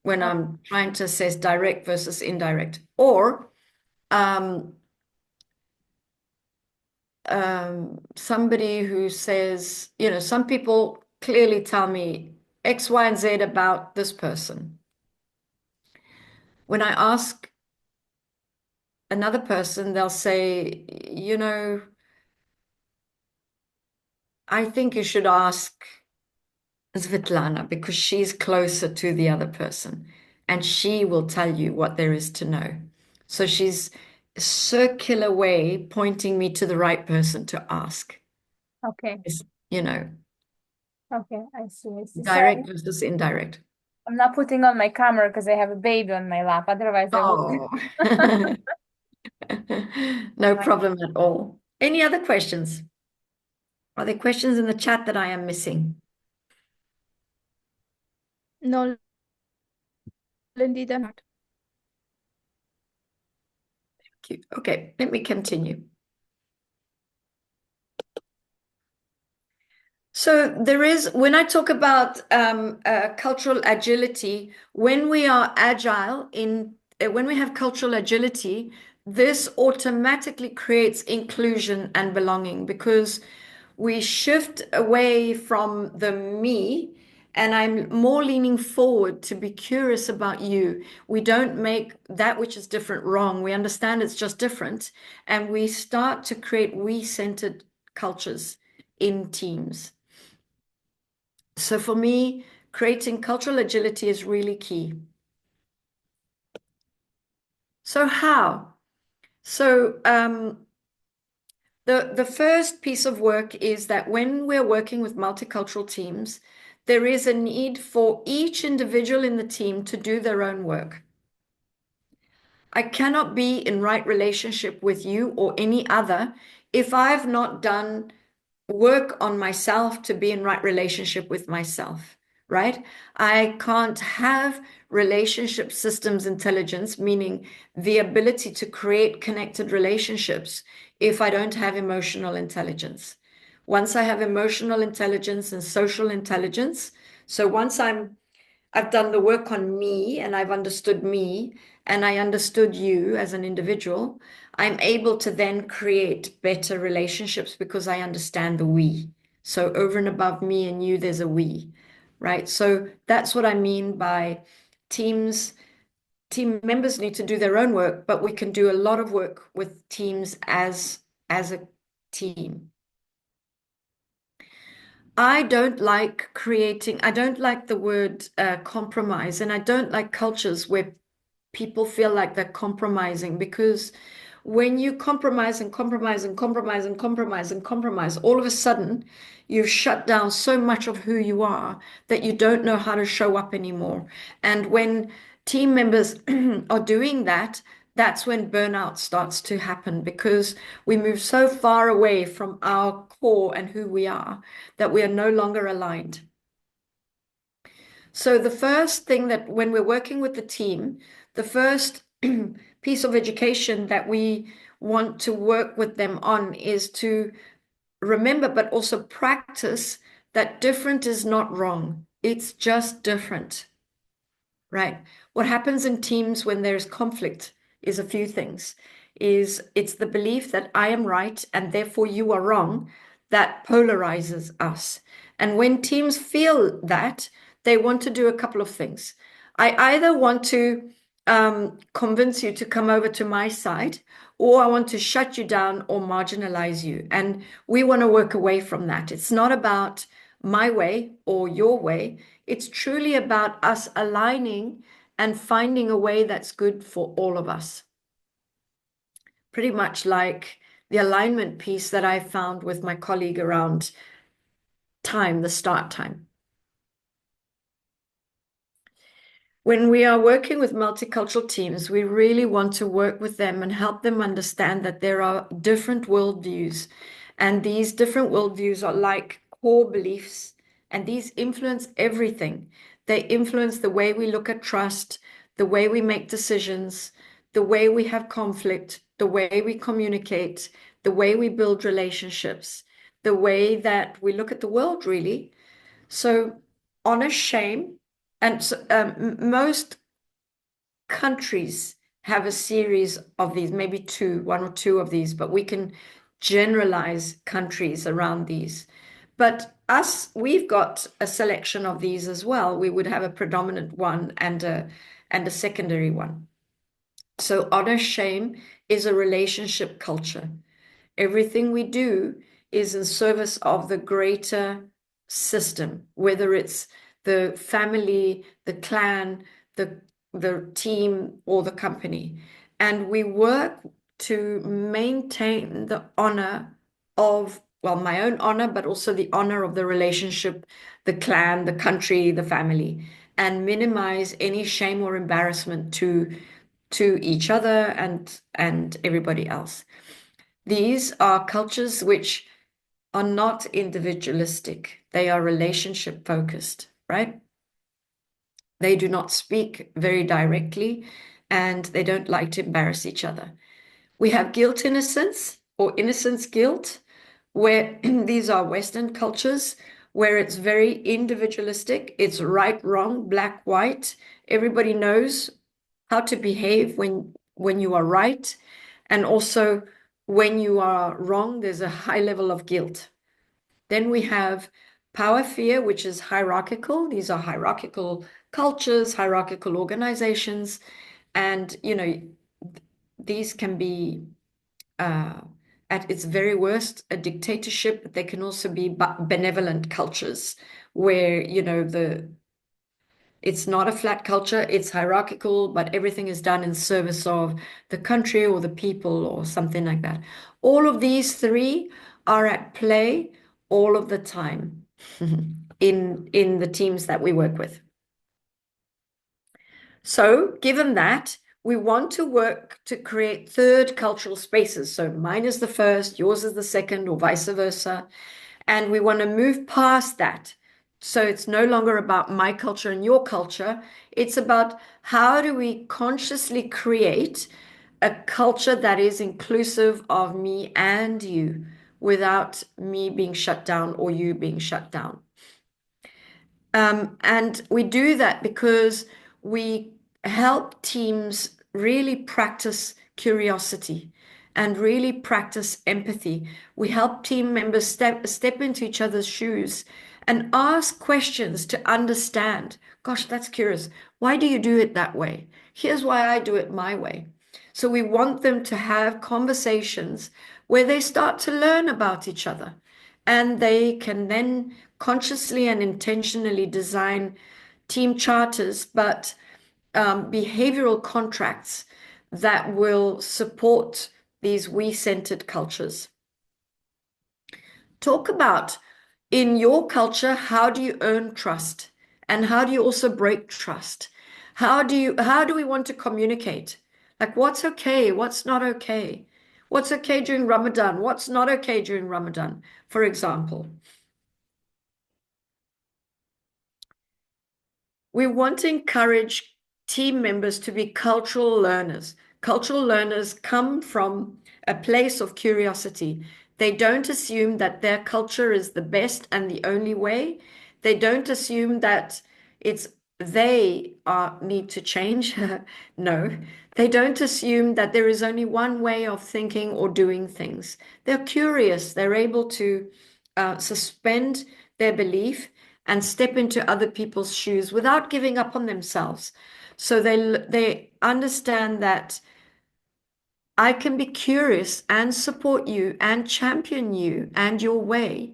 when I'm trying to assess direct versus indirect. Or somebody who says, some people clearly tell me X, Y, and Z about this person. When I ask another person, they'll say, I think you should ask Svetlana because she's closer to the other person and she will tell you what there is to know. So she's a circular way pointing me to the right person to ask. Okay. Okay, I see. Direct versus indirect. I'm not putting on my camera because I have a baby on my lap. Otherwise, I would. No problem at all. Any other questions? Are there questions in the chat that I am missing? No, Lindy, they're not. Thank you. Okay, let me continue. So there is, when I talk about cultural agility, when we are agile when we have cultural agility, this automatically creates inclusion and belonging because we shift away from the me, and I'm more leaning forward to be curious about you. We don't make that which is different wrong. We understand it's just different, and we start to create we-centered cultures in teams. So for me, creating cultural agility is really key. So how? So the first piece of work is that when we're working with multicultural teams, there is a need for each individual in the team to do their own work. I cannot be in right relationship with you or any other if I've not done work on myself to be in right relationship with myself, right? I can't have relationship systems intelligence, meaning the ability to create connected relationships, if I don't have emotional intelligence. Once I have emotional intelligence and social intelligence, so once I've done the work on me and I've understood me and I understood you as an individual, I'm able to then create better relationships because I understand the we. So over and above me and you, there's a we, right? So that's what I mean by team members need to do their own work, but we can do a lot of work with teams as a team. I don't like the word compromise, and I don't like cultures where people feel like they're compromising, because when you compromise and compromise and compromise and compromise and compromise, all of a sudden you've shut down so much of who you are that you don't know how to show up anymore. And when team members are doing that, that's when burnout starts to happen, because we move so far away from our core and who we are that we are no longer aligned. So the first thing that when we're working with the team, the first piece of education that we want to work with them on is to remember, but also practice, that different is not wrong. It's just different, right? What happens in teams when there's conflict is a few things. It's the belief that I am right and therefore you are wrong that polarizes us. And when teams feel that, they want to do a couple of things. I either want to convince you to come over to my side, or I want to shut you down or marginalize you. And we want to work away from that. It's not about my way or your way. It's truly about us aligning and finding a way that's good for all of us. Pretty much like the alignment piece that I found with my colleague around time, the start time. When we are working with multicultural teams, we really want to work with them and help them understand that there are different worldviews, and these different worldviews are like core beliefs, and these influence everything. They influence the way we look at trust, the way we make decisions, the way we have conflict, the way we communicate, the way we build relationships, the way that we look at the world, really. So honor, shame, and so, most countries have a series of these, maybe one or two of these, but we can generalize countries around these. But we've got a selection of these as well. We would have a predominant one and a secondary one. So honor, shame is a relationship culture. Everything we do is in service of the greater system, whether it's the family, the clan, the team, or the company. And we work to maintain the honor of, well, my own honor, but also the honor of the relationship, the clan, the country, the family, and minimize any shame or embarrassment to each other and everybody else. These are cultures which are not individualistic. They are relationship focused, right? They do not speak very directly, and they don't like to embarrass each other. We have guilt innocence or innocence guilt, where these are Western cultures where it's very individualistic. It's right, wrong, black, white. Everybody knows how to behave when you are right, and also when you are wrong, there's a high level of guilt. Then we have power fear, which is hierarchical. These are hierarchical cultures, hierarchical organizations, and these can be at its very worst a dictatorship, but they can also be benevolent cultures where it's not a flat culture, it's hierarchical, but everything is done in service of the country or the people or something like that. All of these three are at play all of the time in the teams that we work with. So, given that, we want to work to create third cultural spaces. So mine is the first, yours is the second, or vice versa. And we want to move past that. So it's no longer about my culture and your culture. It's about how do we consciously create a culture that is inclusive of me and you without me being shut down or you being shut down. And we do that because we help teams really practice curiosity and really practice empathy. We help team members step into each other's shoes and ask questions to understand. Gosh, that's curious. Why do you do it that way? Here's why I do it my way. So we want them to have conversations where they start to learn about each other, and they can then consciously and intentionally design team charters, but behavioral contracts that will support these we-centered cultures. Talk about, in your culture, how do you earn trust? And how do you also break trust? How do we want to communicate? Like, what's okay? What's not okay? What's okay during Ramadan? What's not okay during Ramadan, for example? We want to encourage team members to be cultural learners. Cultural learners come from a place of curiosity. They don't assume that their culture is the best and the only way. They don't assume that they need to change. No, they don't assume that there is only one way of thinking or doing things. They're curious. They're able to suspend their belief and step into other people's shoes without giving up on themselves. So they understand that I can be curious and support you and champion you and your way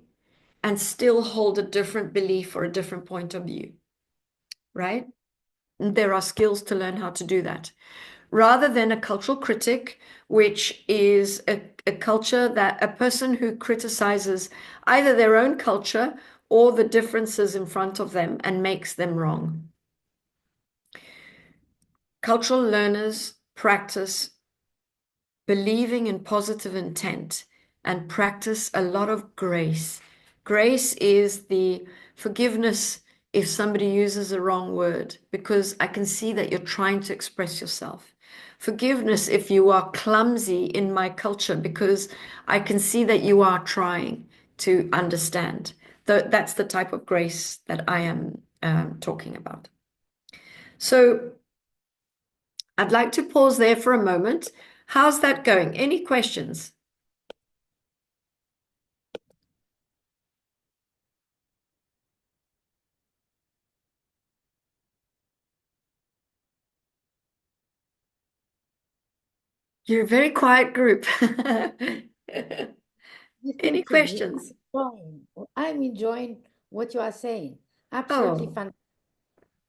and still hold a different belief or a different point of view, right? And there are skills to learn how to do that. Rather than a cultural critic, which is a culture that a person who criticizes either their own culture or the differences in front of them and makes them wrong. Cultural learners practice believing in positive intent and practice a lot of grace. Grace is the forgiveness if somebody uses a wrong word, because I can see that you're trying to express yourself. Forgiveness if you are clumsy in my culture, because I can see that you are trying to understand. That's the type of grace that I am talking about. So I'd like to pause there for a moment. How's that going? Any questions? You're a very quiet group. Any questions? I'm enjoying what you are saying. Absolutely Oh, fantastic.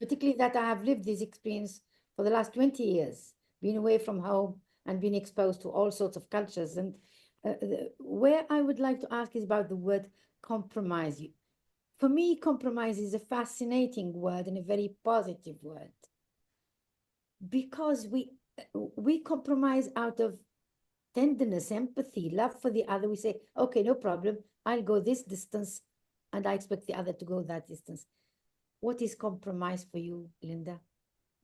Particularly that I have lived this experience for the last 20 years, being away from home and being exposed to all sorts of cultures. And where I would like to ask is about the word compromise. For me, compromise is a fascinating word and a very positive word, because we compromise out of tenderness, empathy, love for the other. We say, okay, no problem. I'll go this distance and I expect the other to go that distance. What is compromise for you, Linda?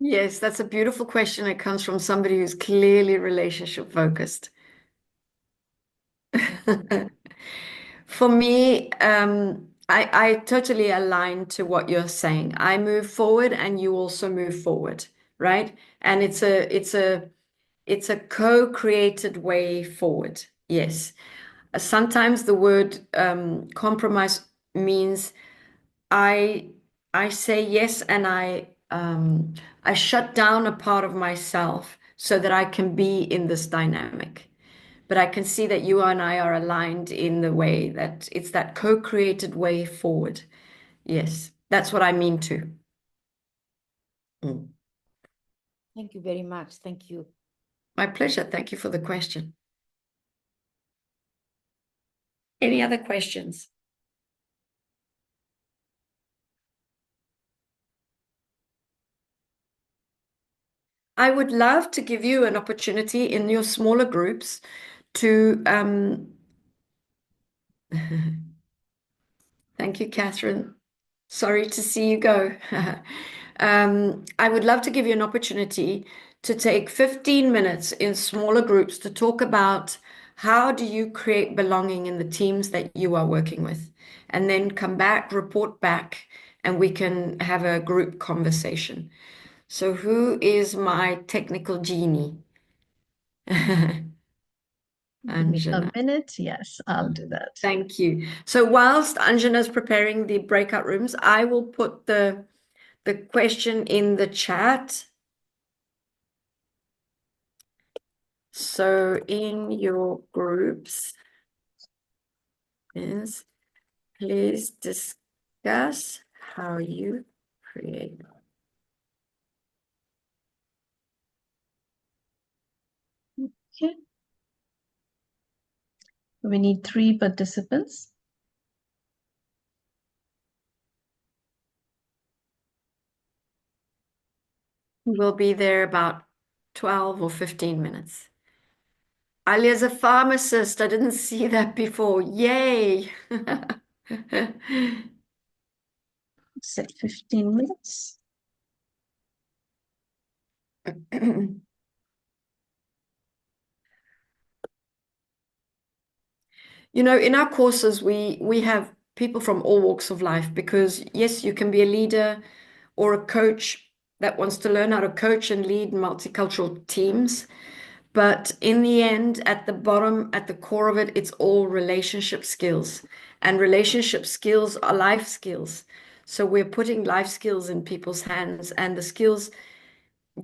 yes, that's a beautiful question. It comes from somebody who's clearly relationship focused. For me, I totally align to what you're saying. I move forward and you also move forward, right? And it's a co-created way forward. Yes. Sometimes the word compromise means I say yes and I shut down a part of myself so that I can be in this dynamic. But I can see that you and I are aligned in the way that it's that co-created way forward. Yes, that's what I mean too. Mm. Thank you very much. Thank you. My pleasure. Thank you for the question. Any other questions? I would love to give you an opportunity in your smaller groups to thank you, Catherine. Sorry to see you go. I would love to give you an opportunity to take 15 minutes in smaller groups to talk about how do you create belonging in the teams that you are working with, and then come back, report back, and we can have a group conversation. So who is my technical genie? Give me a Anjana. minute. Yes, I'll do that. Thank you. So whilst Anjana is preparing the breakout rooms, I will put the question in the chat. So in your groups is please discuss how you create. Okay. We need 3 participants. We'll be there about 12 or 15 minutes. Alia's a pharmacist. I didn't see that before. Yay! Set 15 minutes. You know, in our courses, we have people from all walks of life because, yes, you can be a leader or a coach that wants to learn how to coach and lead multicultural teams. But in the end, at the bottom, at the core of it, it's all relationship skills. And relationship skills are life skills. So we're putting life skills in people's hands, and the skills,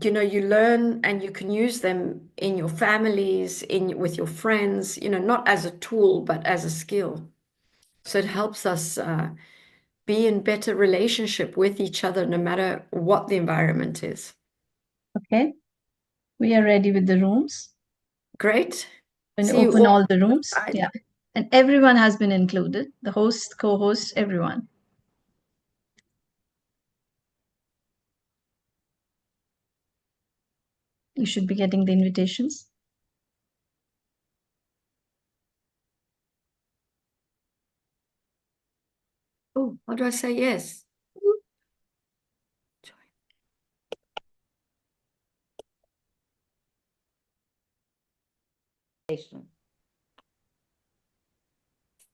you know, you learn and you can use them in your families, with your friends, you know, not as a tool, but as a skill. So it helps us be in better relationship with each other, no matter what the environment is. Okay. We are ready with the rooms. Great. And See you open all all the rooms. outside. Yeah. And everyone has been included. The host, co-host, everyone. You should be getting the invitations. Oh, how do I say yes?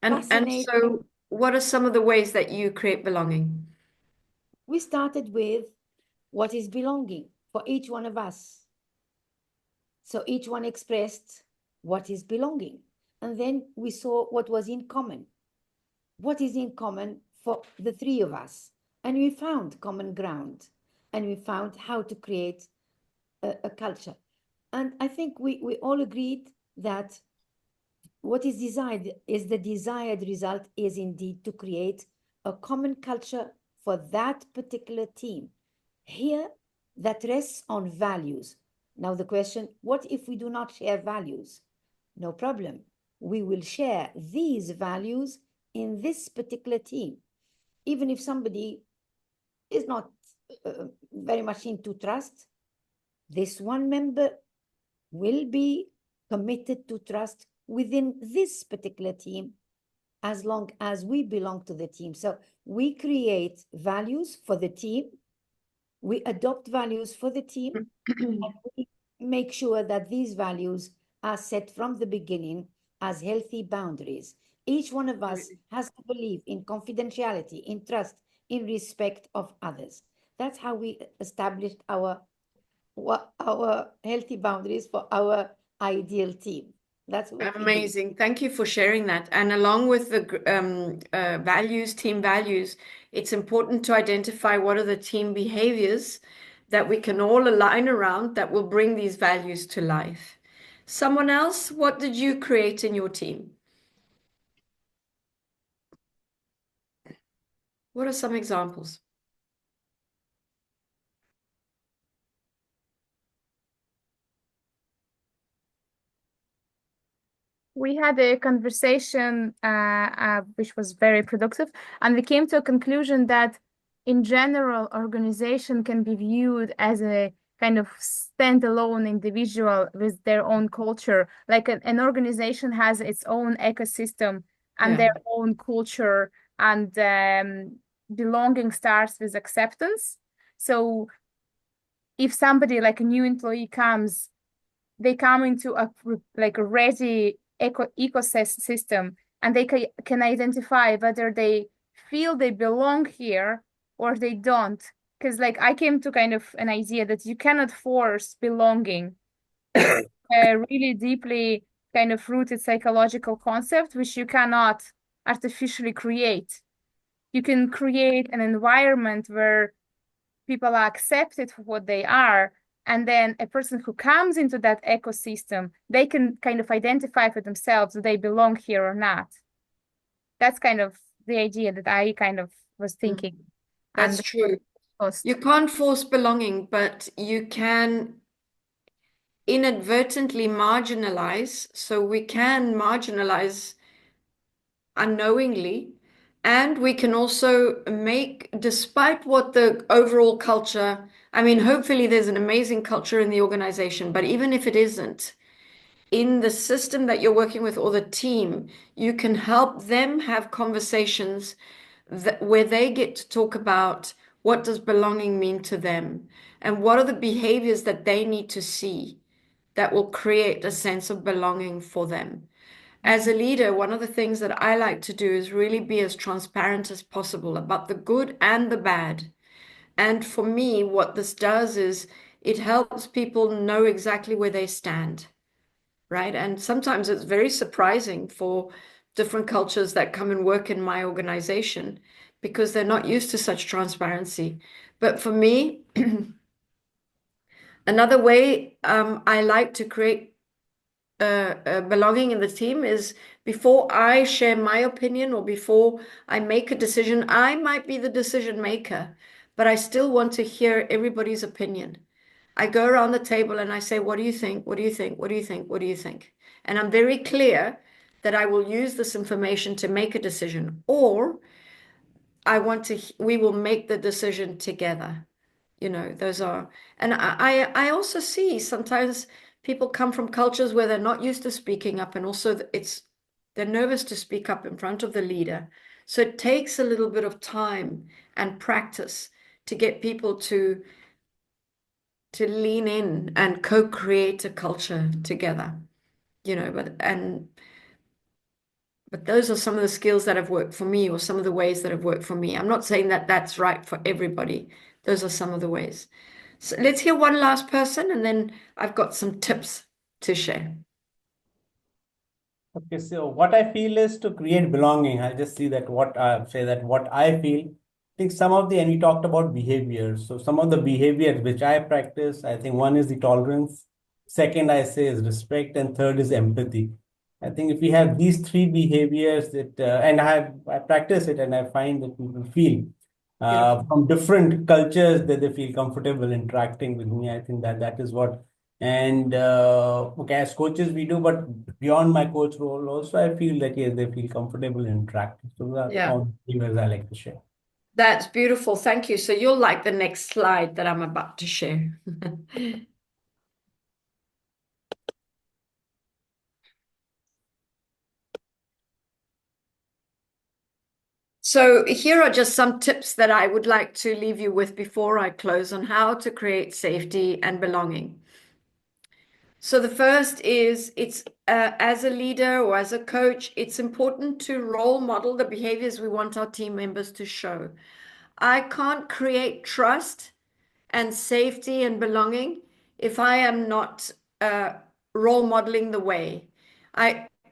And Fascinating. so what are some of the ways that you create belonging? We started with what is belonging for each one of us. So each one expressed what is belonging. And then we saw what was in common. What is in common for the 3 of us? And we found common ground. And we found how to create a culture. And I think we all agreed that what is desired is the desired result is indeed to create a common culture for that particular team. Here, that rests on values. Now the question, what if we do not share values? No problem. We will share these values in this particular team. Even if somebody is not very much into trust, this one member will be committed to trust within this particular team as long as we belong to the team. So we create values for the team, we adopt values for the team, and we make sure that these values are set from the beginning as healthy boundaries. Each one of us has to believe in confidentiality, in trust, in respect of others. That's how we established our healthy boundaries for our ideal team. That's what we do. Amazing. Thank you for sharing that. And along with the values, team values, it's important to identify what are the team behaviors that we can all align around that will bring these values to life. Someone else, what did you create in your team? What are some examples? We had a conversation which was very productive, and we came to a conclusion that in general, organization can be viewed as a kind of standalone individual with their own culture. Like an organization has its own ecosystem and their own culture, and belonging starts with acceptance. So if somebody like a new employee comes, they come into a ready ecosystem, and they can identify whether they feel they belong here or they don't. Because like I came to kind of an idea that you cannot force belonging. It's a really deeply kind of rooted psychological concept which you cannot artificially create. You can create an environment where people are accepted for what they are, and then a person who comes into that ecosystem, they can kind of identify for themselves if they belong here or not. That's kind of the idea that I kind of was thinking. That's true. You can't force belonging, but you can inadvertently marginalize. So we can marginalize unknowingly, and we can also make, despite what the overall culture, I mean, hopefully there's an amazing culture in the organization, but even if it isn't, in the system that you're working with or the team, you can help them have conversations where they get to talk about what does belonging mean to them and what are the behaviors that they need to see that will create a sense of belonging for them. As a leader, one of the things that I like to do is really be as transparent as possible about the good and the bad. And for me, what this does is it helps people know exactly where they stand, right? And sometimes it's very surprising for different cultures that come and work in my organization because they're not used to such transparency. But for me, another way I like to create belonging in the team is before I share my opinion or before I make a decision, I might be the decision maker, but I still want to hear everybody's opinion. I go around the table and I say, what do you think? What do you think? What do you think? What do you think? And I'm very clear that I will use this information to make a decision, or we will make the decision together. You know, those are, and I also see sometimes people come from cultures where they're not used to speaking up, and also they're nervous to speak up in front of the leader. So it takes a little bit of time and practice to get people to lean in and co-create a culture together, you know, but those are some of the skills that have worked for me, or some of the ways that have worked for me. I'm not saying that that's right for everybody. Those are some of the ways. So let's hear one last person, and then I've got some tips to share. Okay, so what I feel is to create belonging. I just see that what I feel. I think some of and we talked about behaviors. So some of the behaviors which I practice, I think one is the tolerance. Second, I say is respect, and third is empathy. I think if we have these three behaviors that, and I practice it, and I find that people feel from different cultures that they feel comfortable interacting with me. I think that is what. And okay, as coaches we do, but beyond my coach role also, I feel that yes, they feel comfortable interacting. So that's all the things I like to share. That's beautiful. Thank you. So you'll like the next slide that I'm about to share. So here are just some tips that I would like to leave you with before I close on how to create safety and belonging. So the first is it's as a leader or as a coach, it's important to role model the behaviors we want our team members to show. I can't create trust and safety and belonging if I am not role modeling the way.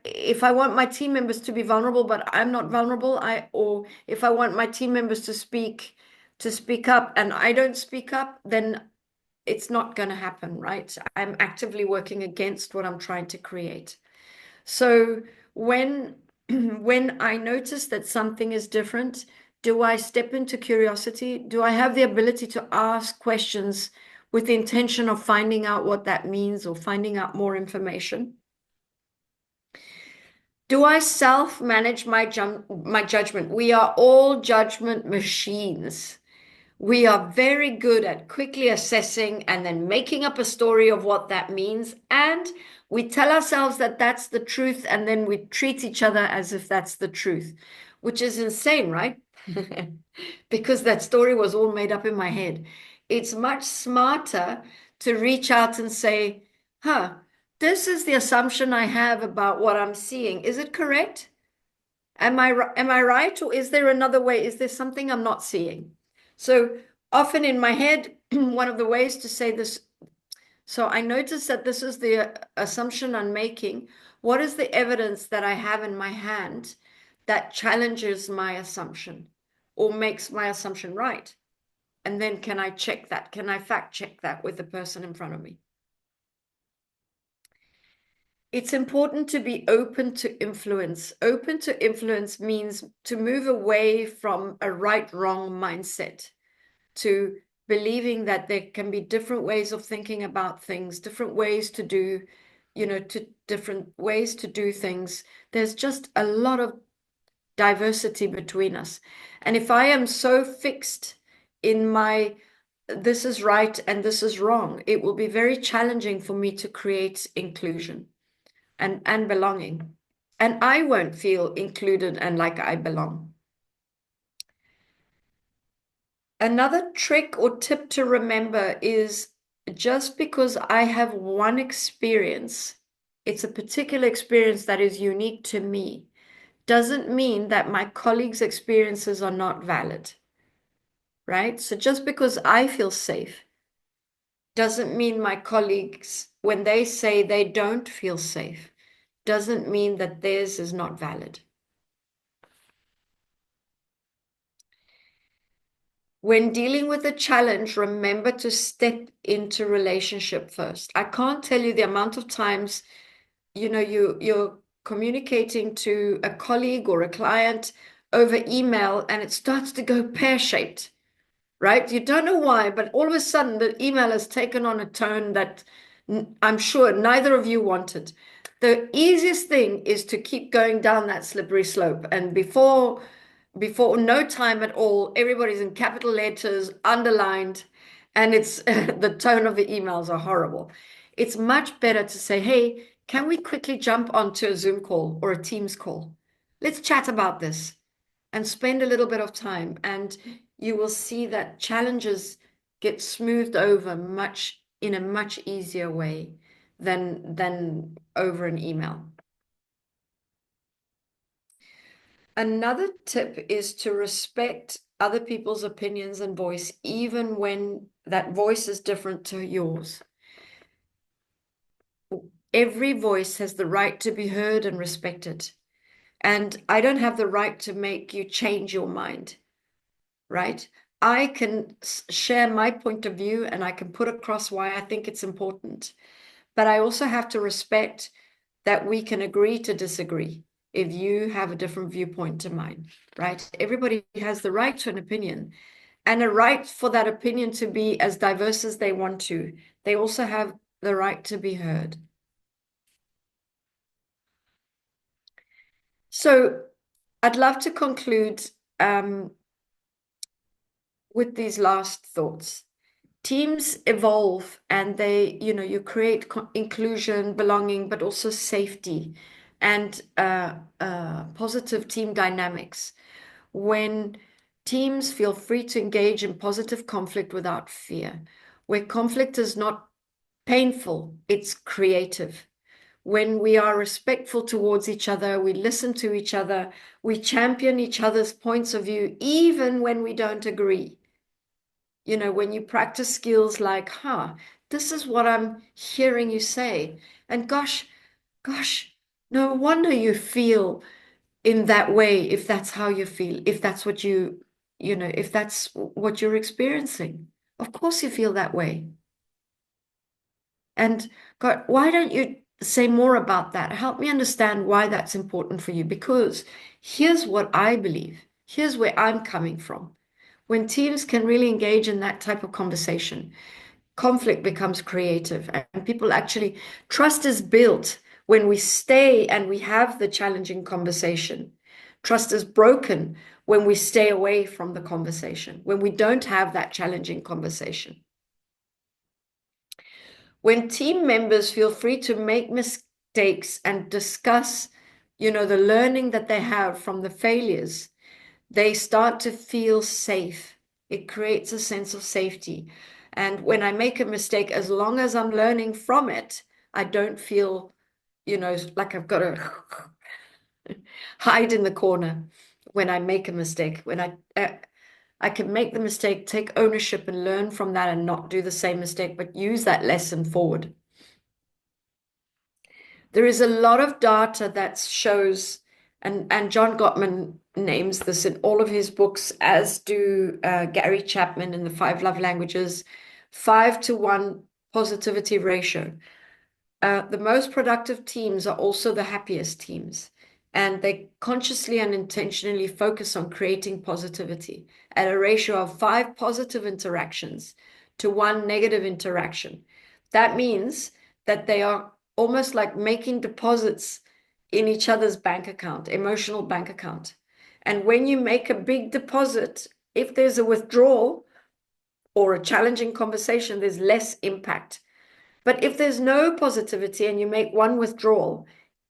If I want my team members to be vulnerable, but I'm not vulnerable, or if I want my team members to speak up and I don't speak up, then it's not going to happen, right? I'm actively working against what I'm trying to create. So when I notice that something is different, do I step into curiosity? Do I have the ability to ask questions with the intention of finding out what that means or finding out more information? Do I self-manage my judgment? We are all judgment machines. We are very good at quickly assessing and then making up a story of what that means. And we tell ourselves that that's the truth, and then we treat each other as if that's the truth, which is insane, right? Because that story was all made up in my head. It's much smarter to reach out and say, this is the assumption I have about what I'm seeing. Is it correct? Am I right? Or is there another way? Is there something I'm not seeing? So often in my head, one of the ways to say this, so I notice that this is the assumption I'm making. What is the evidence that I have in my hand that challenges my assumption or makes my assumption right? And then can I check that? Can I fact check that with the person in front of me? It's important to be open to influence. Open to influence means to move away from a right-wrong mindset to believing that there can be different ways of thinking about things, different ways to do, different ways to do things. There's just a lot of diversity between us. And if I am so fixed in my this is right and this is wrong, it will be very challenging for me to create inclusion and belonging. And I won't feel included and like I belong. Another trick or tip to remember is just because I have one experience, it's a particular experience that is unique to me, doesn't mean that my colleagues' experiences are not valid, right? So just because I feel safe doesn't mean my colleagues, when they say they don't feel safe, doesn't mean that theirs is not valid. When dealing with a challenge, remember to step into relationship first. I can't tell you the amount of times, you're communicating to a colleague or a client over email and it starts to go pear-shaped, right? You don't know why, but all of a sudden the email has taken on a tone that I'm sure neither of you wanted. The easiest thing is to keep going down that slippery slope. And before no time at all, everybody's in capital letters, underlined, and it's the tone of the emails are horrible. It's much better to say, hey, can we quickly jump onto a Zoom call or a Teams call? Let's chat about this and spend a little bit of time. And you will see that challenges get smoothed over in a much easier way than over an email. Another tip is to respect other people's opinions and voice, even when that voice is different to yours. Every voice has the right to be heard and respected. And I don't have the right to make you change your mind, right? I can share my point of view and I can put across why I think it's important. But I also have to respect that we can agree to disagree if you have a different viewpoint to mine, right? Everybody has the right to an opinion and a right for that opinion to be as diverse as they want to. They also have the right to be heard. So I'd love to conclude with these last thoughts. Teams evolve and they, you create inclusion, belonging, but also safety and positive team dynamics. When teams feel free to engage in positive conflict without fear, where conflict is not painful, it's creative. When we are respectful towards each other, we listen to each other, we champion each other's points of view, even when we don't agree. You know, when you practice skills like, this is what I'm hearing you say. And gosh, no wonder you feel in that way, if that's how you feel, if that's what if that's what you're experiencing. Of course you feel that way. And God, why don't you say more about that? Help me understand why that's important for you, because here's what I believe. Here's where I'm coming from. When teams can really engage in that type of conversation, conflict becomes creative, and people actually, trust is built when we stay and we have the challenging conversation. Trust is broken when we stay away from the conversation, when we don't have that challenging conversation. When team members feel free to make mistakes and discuss, the learning that they have from the failures, they start to feel safe. It creates a sense of safety. And when I make a mistake, as long as I'm learning from it, I don't feel, like I've got to hide in the corner when I make a mistake. When I can make the mistake, take ownership and learn from that and not do the same mistake, but use that lesson forward. There is a lot of data that shows, and John Gottman names this in all of his books, as do Gary Chapman in the 5 Love Languages, 5-to-1 positivity ratio. The most productive teams are also the happiest teams, and they consciously and intentionally focus on creating positivity at a ratio of 5 positive interactions to 1 negative interaction. That means that they are almost like making deposits in each other's bank account, emotional bank account. And when you make a big deposit, if there's a withdrawal or a challenging conversation, there's less impact. But if there's no positivity and you make 1 withdrawal,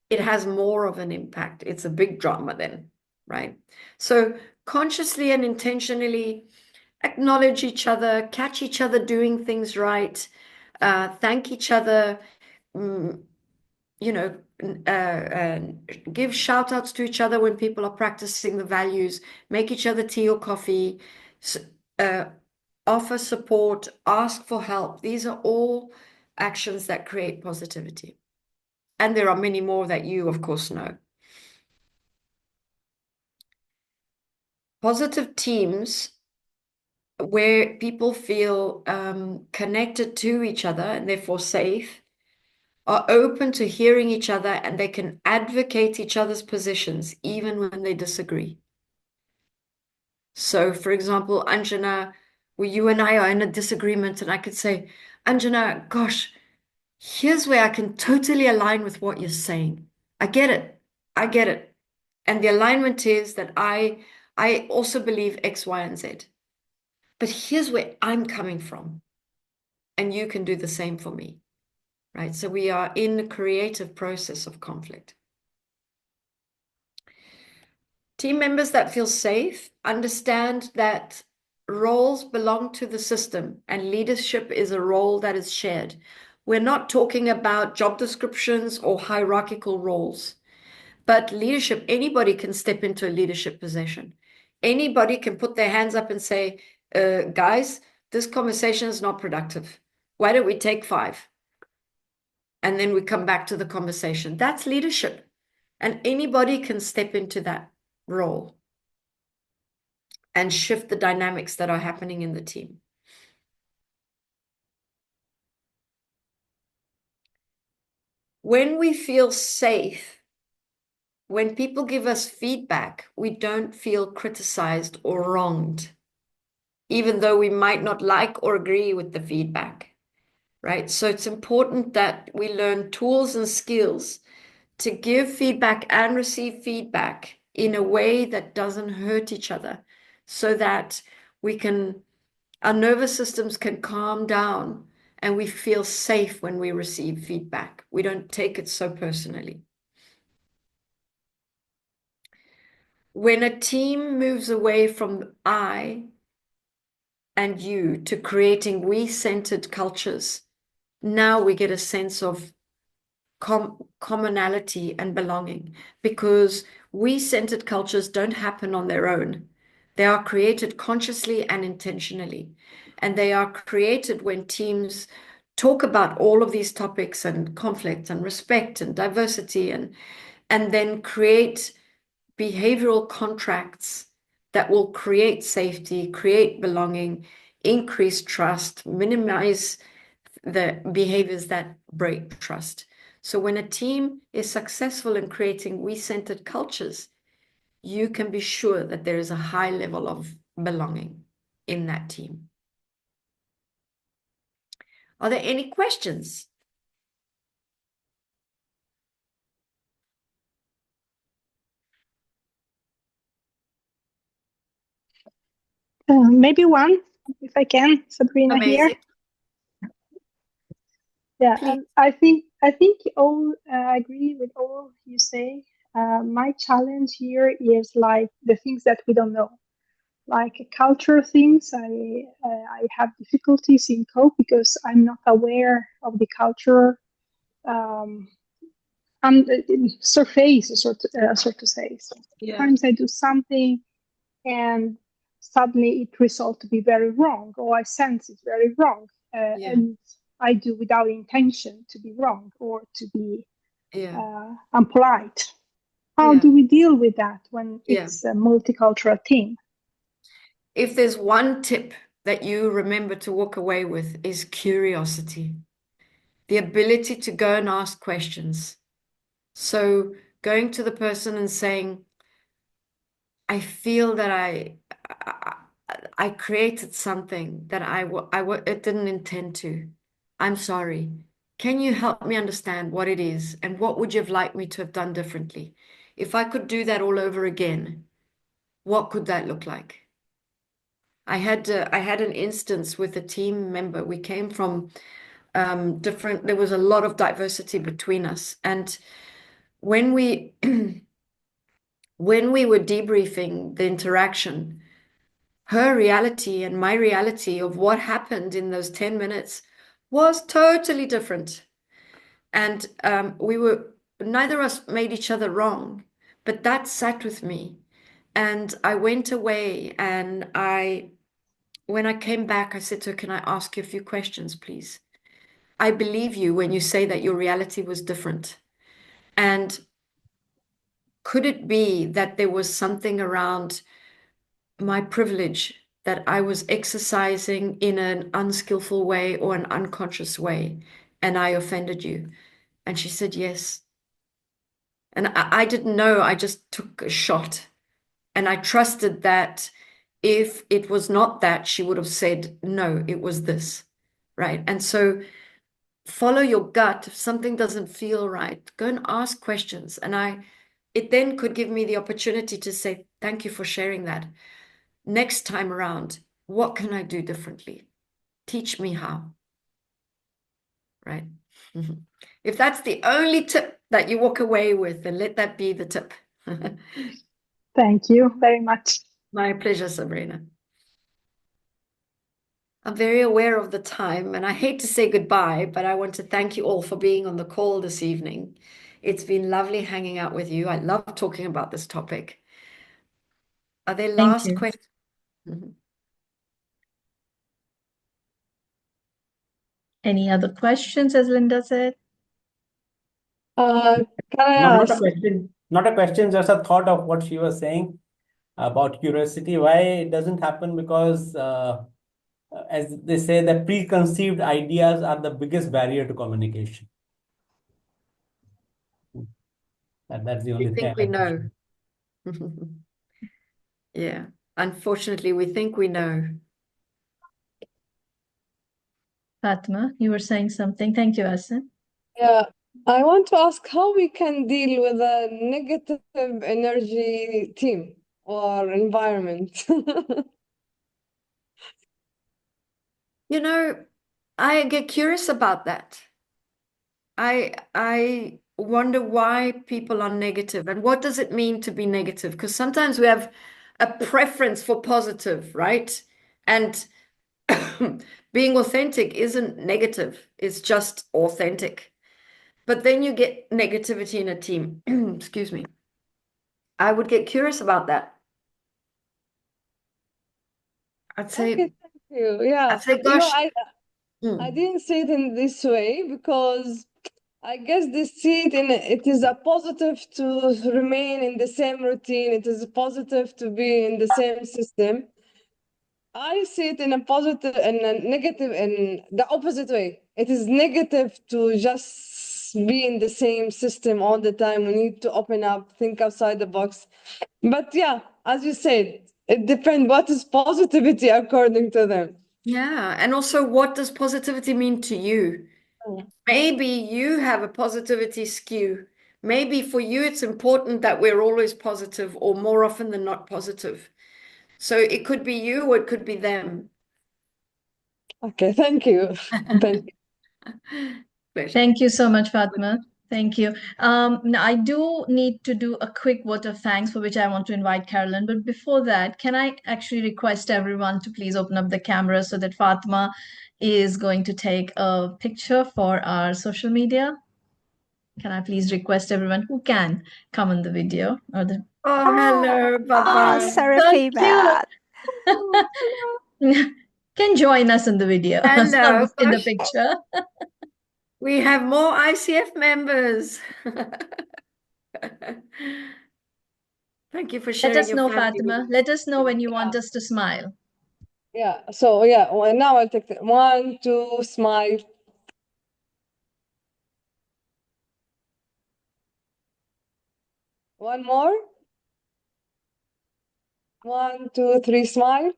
it has more of an impact. It's a big drama then, right? So consciously and intentionally acknowledge each other, catch each other doing things right, thank each other, give shout outs to each other when people are practicing the values, make each other tea or coffee, offer support, ask for help. These are all actions that create positivity. And there are many more that you, of course, know. Positive teams where people feel connected to each other and therefore safe, are open to hearing each other, and they can advocate each other's positions even when they disagree. So, for example, Anjana, where you and I are in a disagreement, and I could say, Anjana, gosh, here's where I can totally align with what you're saying. I get it. I get it. And the alignment is that I also believe X, Y, and Z. But here's where I'm coming from. And you can do the same for me. Right? So we are in the creative process of conflict. Team members that feel safe understand that roles belong to the system and leadership is a role that is shared. We're not talking about job descriptions or hierarchical roles, but leadership, anybody can step into a leadership position. Anybody can put their hands up and say, guys, this conversation is not productive. Why don't we take 5? And then we come back to the conversation. That's leadership. And anybody can step into that role and shift the dynamics that are happening in the team. When we feel safe, when people give us feedback, we don't feel criticized or wronged, even though we might not like or agree with the feedback. Right? So it's important that we learn tools and skills to give feedback and receive feedback in a way that doesn't hurt each other, so that our nervous systems can calm down and we feel safe when we receive feedback. We don't take it so personally. When a team moves away from I and you to creating we-centered cultures, now we get a sense of commonality and belonging, because we-centered cultures don't happen on their own. They are created consciously and intentionally. And they are created when teams talk about all of these topics and conflict and respect and diversity, and then create behavioral contracts that will create safety, create belonging, increase trust, minimize the behaviors that break trust. So when a team is successful in creating we-centered cultures, you can be sure that there is a high level of belonging in that team. Are there any questions? Maybe one, if I can, Sabrina here. Amazing. Yeah, Please. I think all agree with all you say. My challenge here is like the things that we don't know, like cultural things. I have difficulties in cope because I'm not aware of the culture on the surface, so to say. So sometimes I do something and suddenly it results to be very wrong, or I sense it's very wrong, and I do without intention to be wrong or to be unpolite. How do we deal with that when it's a multicultural team? If there's one tip that you remember to walk away with, is curiosity, the ability to go and ask questions. So going to the person and saying, I feel that I created something that it didn't intend to. I'm sorry. Can you help me understand what it is, and what would you have liked me to have done differently? If I could do that all over again, what could that look like? I had an instance with a team member. We came from different, there was a lot of diversity between us. And when we when we were debriefing the interaction, her reality and my reality of what happened in those 10 minutes was totally different. And neither of us made each other wrong, but that sat with me. And I went away, and when I came back, I said to her, can I ask you a few questions, please? I believe you when you say that your reality was different. And could it be that there was something around my privilege that I was exercising in an unskillful way or an unconscious way, and I offended you? And she said, yes. And I didn't know, I just took a shot. And I trusted that if it was not that, she would have said, no, it was this, right? And so follow your gut. If something doesn't feel right, go and ask questions. And it then could give me the opportunity to say, thank you for sharing that. Next time around, what can I do differently? Teach me how, right? If that's the only tip that you walk away with, then let that be the tip. Thank you very much. My pleasure, Sabrina. I'm very aware of the time, and I hate to say goodbye, but I want to thank you all for being on the call this evening. It's been lovely hanging out with you. I love talking about this topic. Are there last questions? Any other questions, as Linda said? Can I Not a ask? question, not a question, just a thought of what she was saying about curiosity. Why it doesn't happen? Because as they say, that preconceived ideas are the biggest barrier to communication. That's the only We thing think I'd we like to know. share. Yeah, unfortunately, we think we know. Fatma, you were saying something. Thank you, Asim. Yeah, I want to ask how we can deal with a negative energy team or environment. You know, I get curious about that. I wonder why people are negative, and what does it mean to be negative? Because sometimes we have a preference for positive, right? And being authentic isn't negative, it's just authentic. But then you get negativity in a team. Excuse me. I would get curious about that. I'd say, Okay, thank you. Yeah, I'd say, you know, gosh, I didn't see it in this way because I guess they see it it is a positive to remain in the same routine. It is positive to be in the same system. I see it in a positive and a negative in the opposite way. It is negative to just be in the same system all the time. We need to open up, think outside the box. But yeah, as you said, it depends what is positivity according to them. yeah. And also, what does positivity mean to you? Maybe you have a positivity skew. Maybe for you, it's important that we're always positive or more often than not positive. So it could be you or it could be them. Okay, thank you. Thank you. Pleasure. Thank you so much, Fatma. Thank you. Now I do need to do a quick vote of thanks for which I want to invite Carolyn. But before that, can I actually request everyone to please open up the camera so that Fatma is going to take a picture for our social media? Can I please request everyone who can come in the video or the Oh, hello, bye-bye. Serafima. can join us in the video, Hello, in the gosh. picture. We have more ICF members. Thank you for Let sharing us your know, family with Fatima. us. Let us know when you want us to smile. Yeah, so yeah, well, now I'll take it. 1, 2, smile. One more. 1, 2, 3, smile.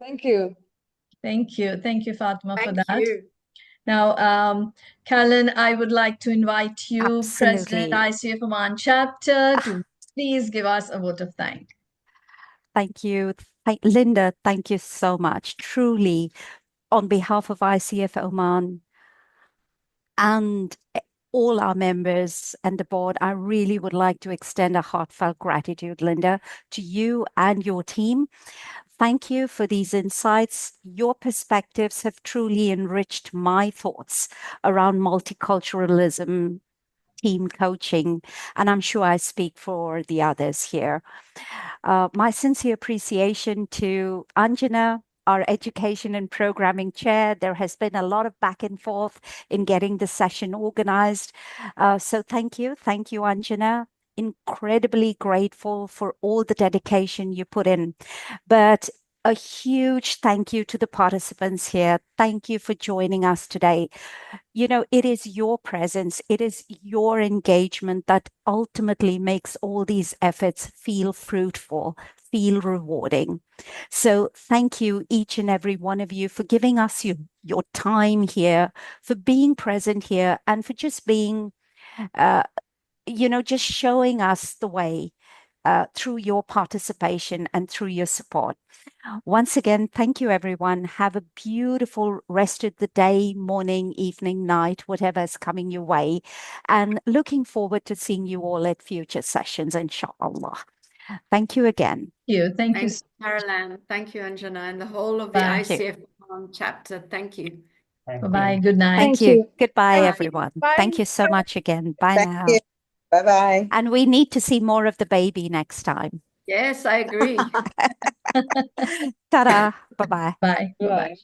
Thank you. Thank you. Thank you, Fatima, for Thank that. you. Now, Carolyn, I would like to invite you, President Absolutely. ICF Oman chapter, to please give us a vote of thanks. Thank you. Linda, thank you so much. Truly, on behalf of ICF Oman and all our members and the board, I really would like to extend a heartfelt gratitude, Linda, to you and your team. Thank you for these insights. Your perspectives have truly enriched my thoughts around multiculturalism, team coaching, and I'm sure I speak for the others here. My sincere appreciation to Anjana, our education and programming chair. There has been a lot of back and forth in getting the session organized. So thank you. Thank you, Anjana. Incredibly grateful for all the dedication you put in. But a huge thank you to the participants here. Thank you for joining us today. You know, it is your presence, it is your engagement that ultimately makes all these efforts feel fruitful, feel rewarding. So thank you, each and every one of you, for giving us your time here, for being present here, and for just being, just showing us the way through your participation and through your support. Once again, thank you, everyone. Have a beautiful rest of the day, morning, evening, night, whatever is coming your way. And looking forward to seeing you all at future sessions, inshallah. Thank you again. Thank you. Thank you. Thank you, Caroline. Thank you, Anjana, and the whole of the Bye. ICF chapter. Thank you. Bye-bye. Good night. Thank Thank you. you. Goodbye, Bye. everyone. Bye. Thank you so much again. Bye Thank now. you. Bye-bye. And we need to see more of the baby next time. Yes, I agree. Ta-da. Bye-bye. Bye. Bye-bye. Bye.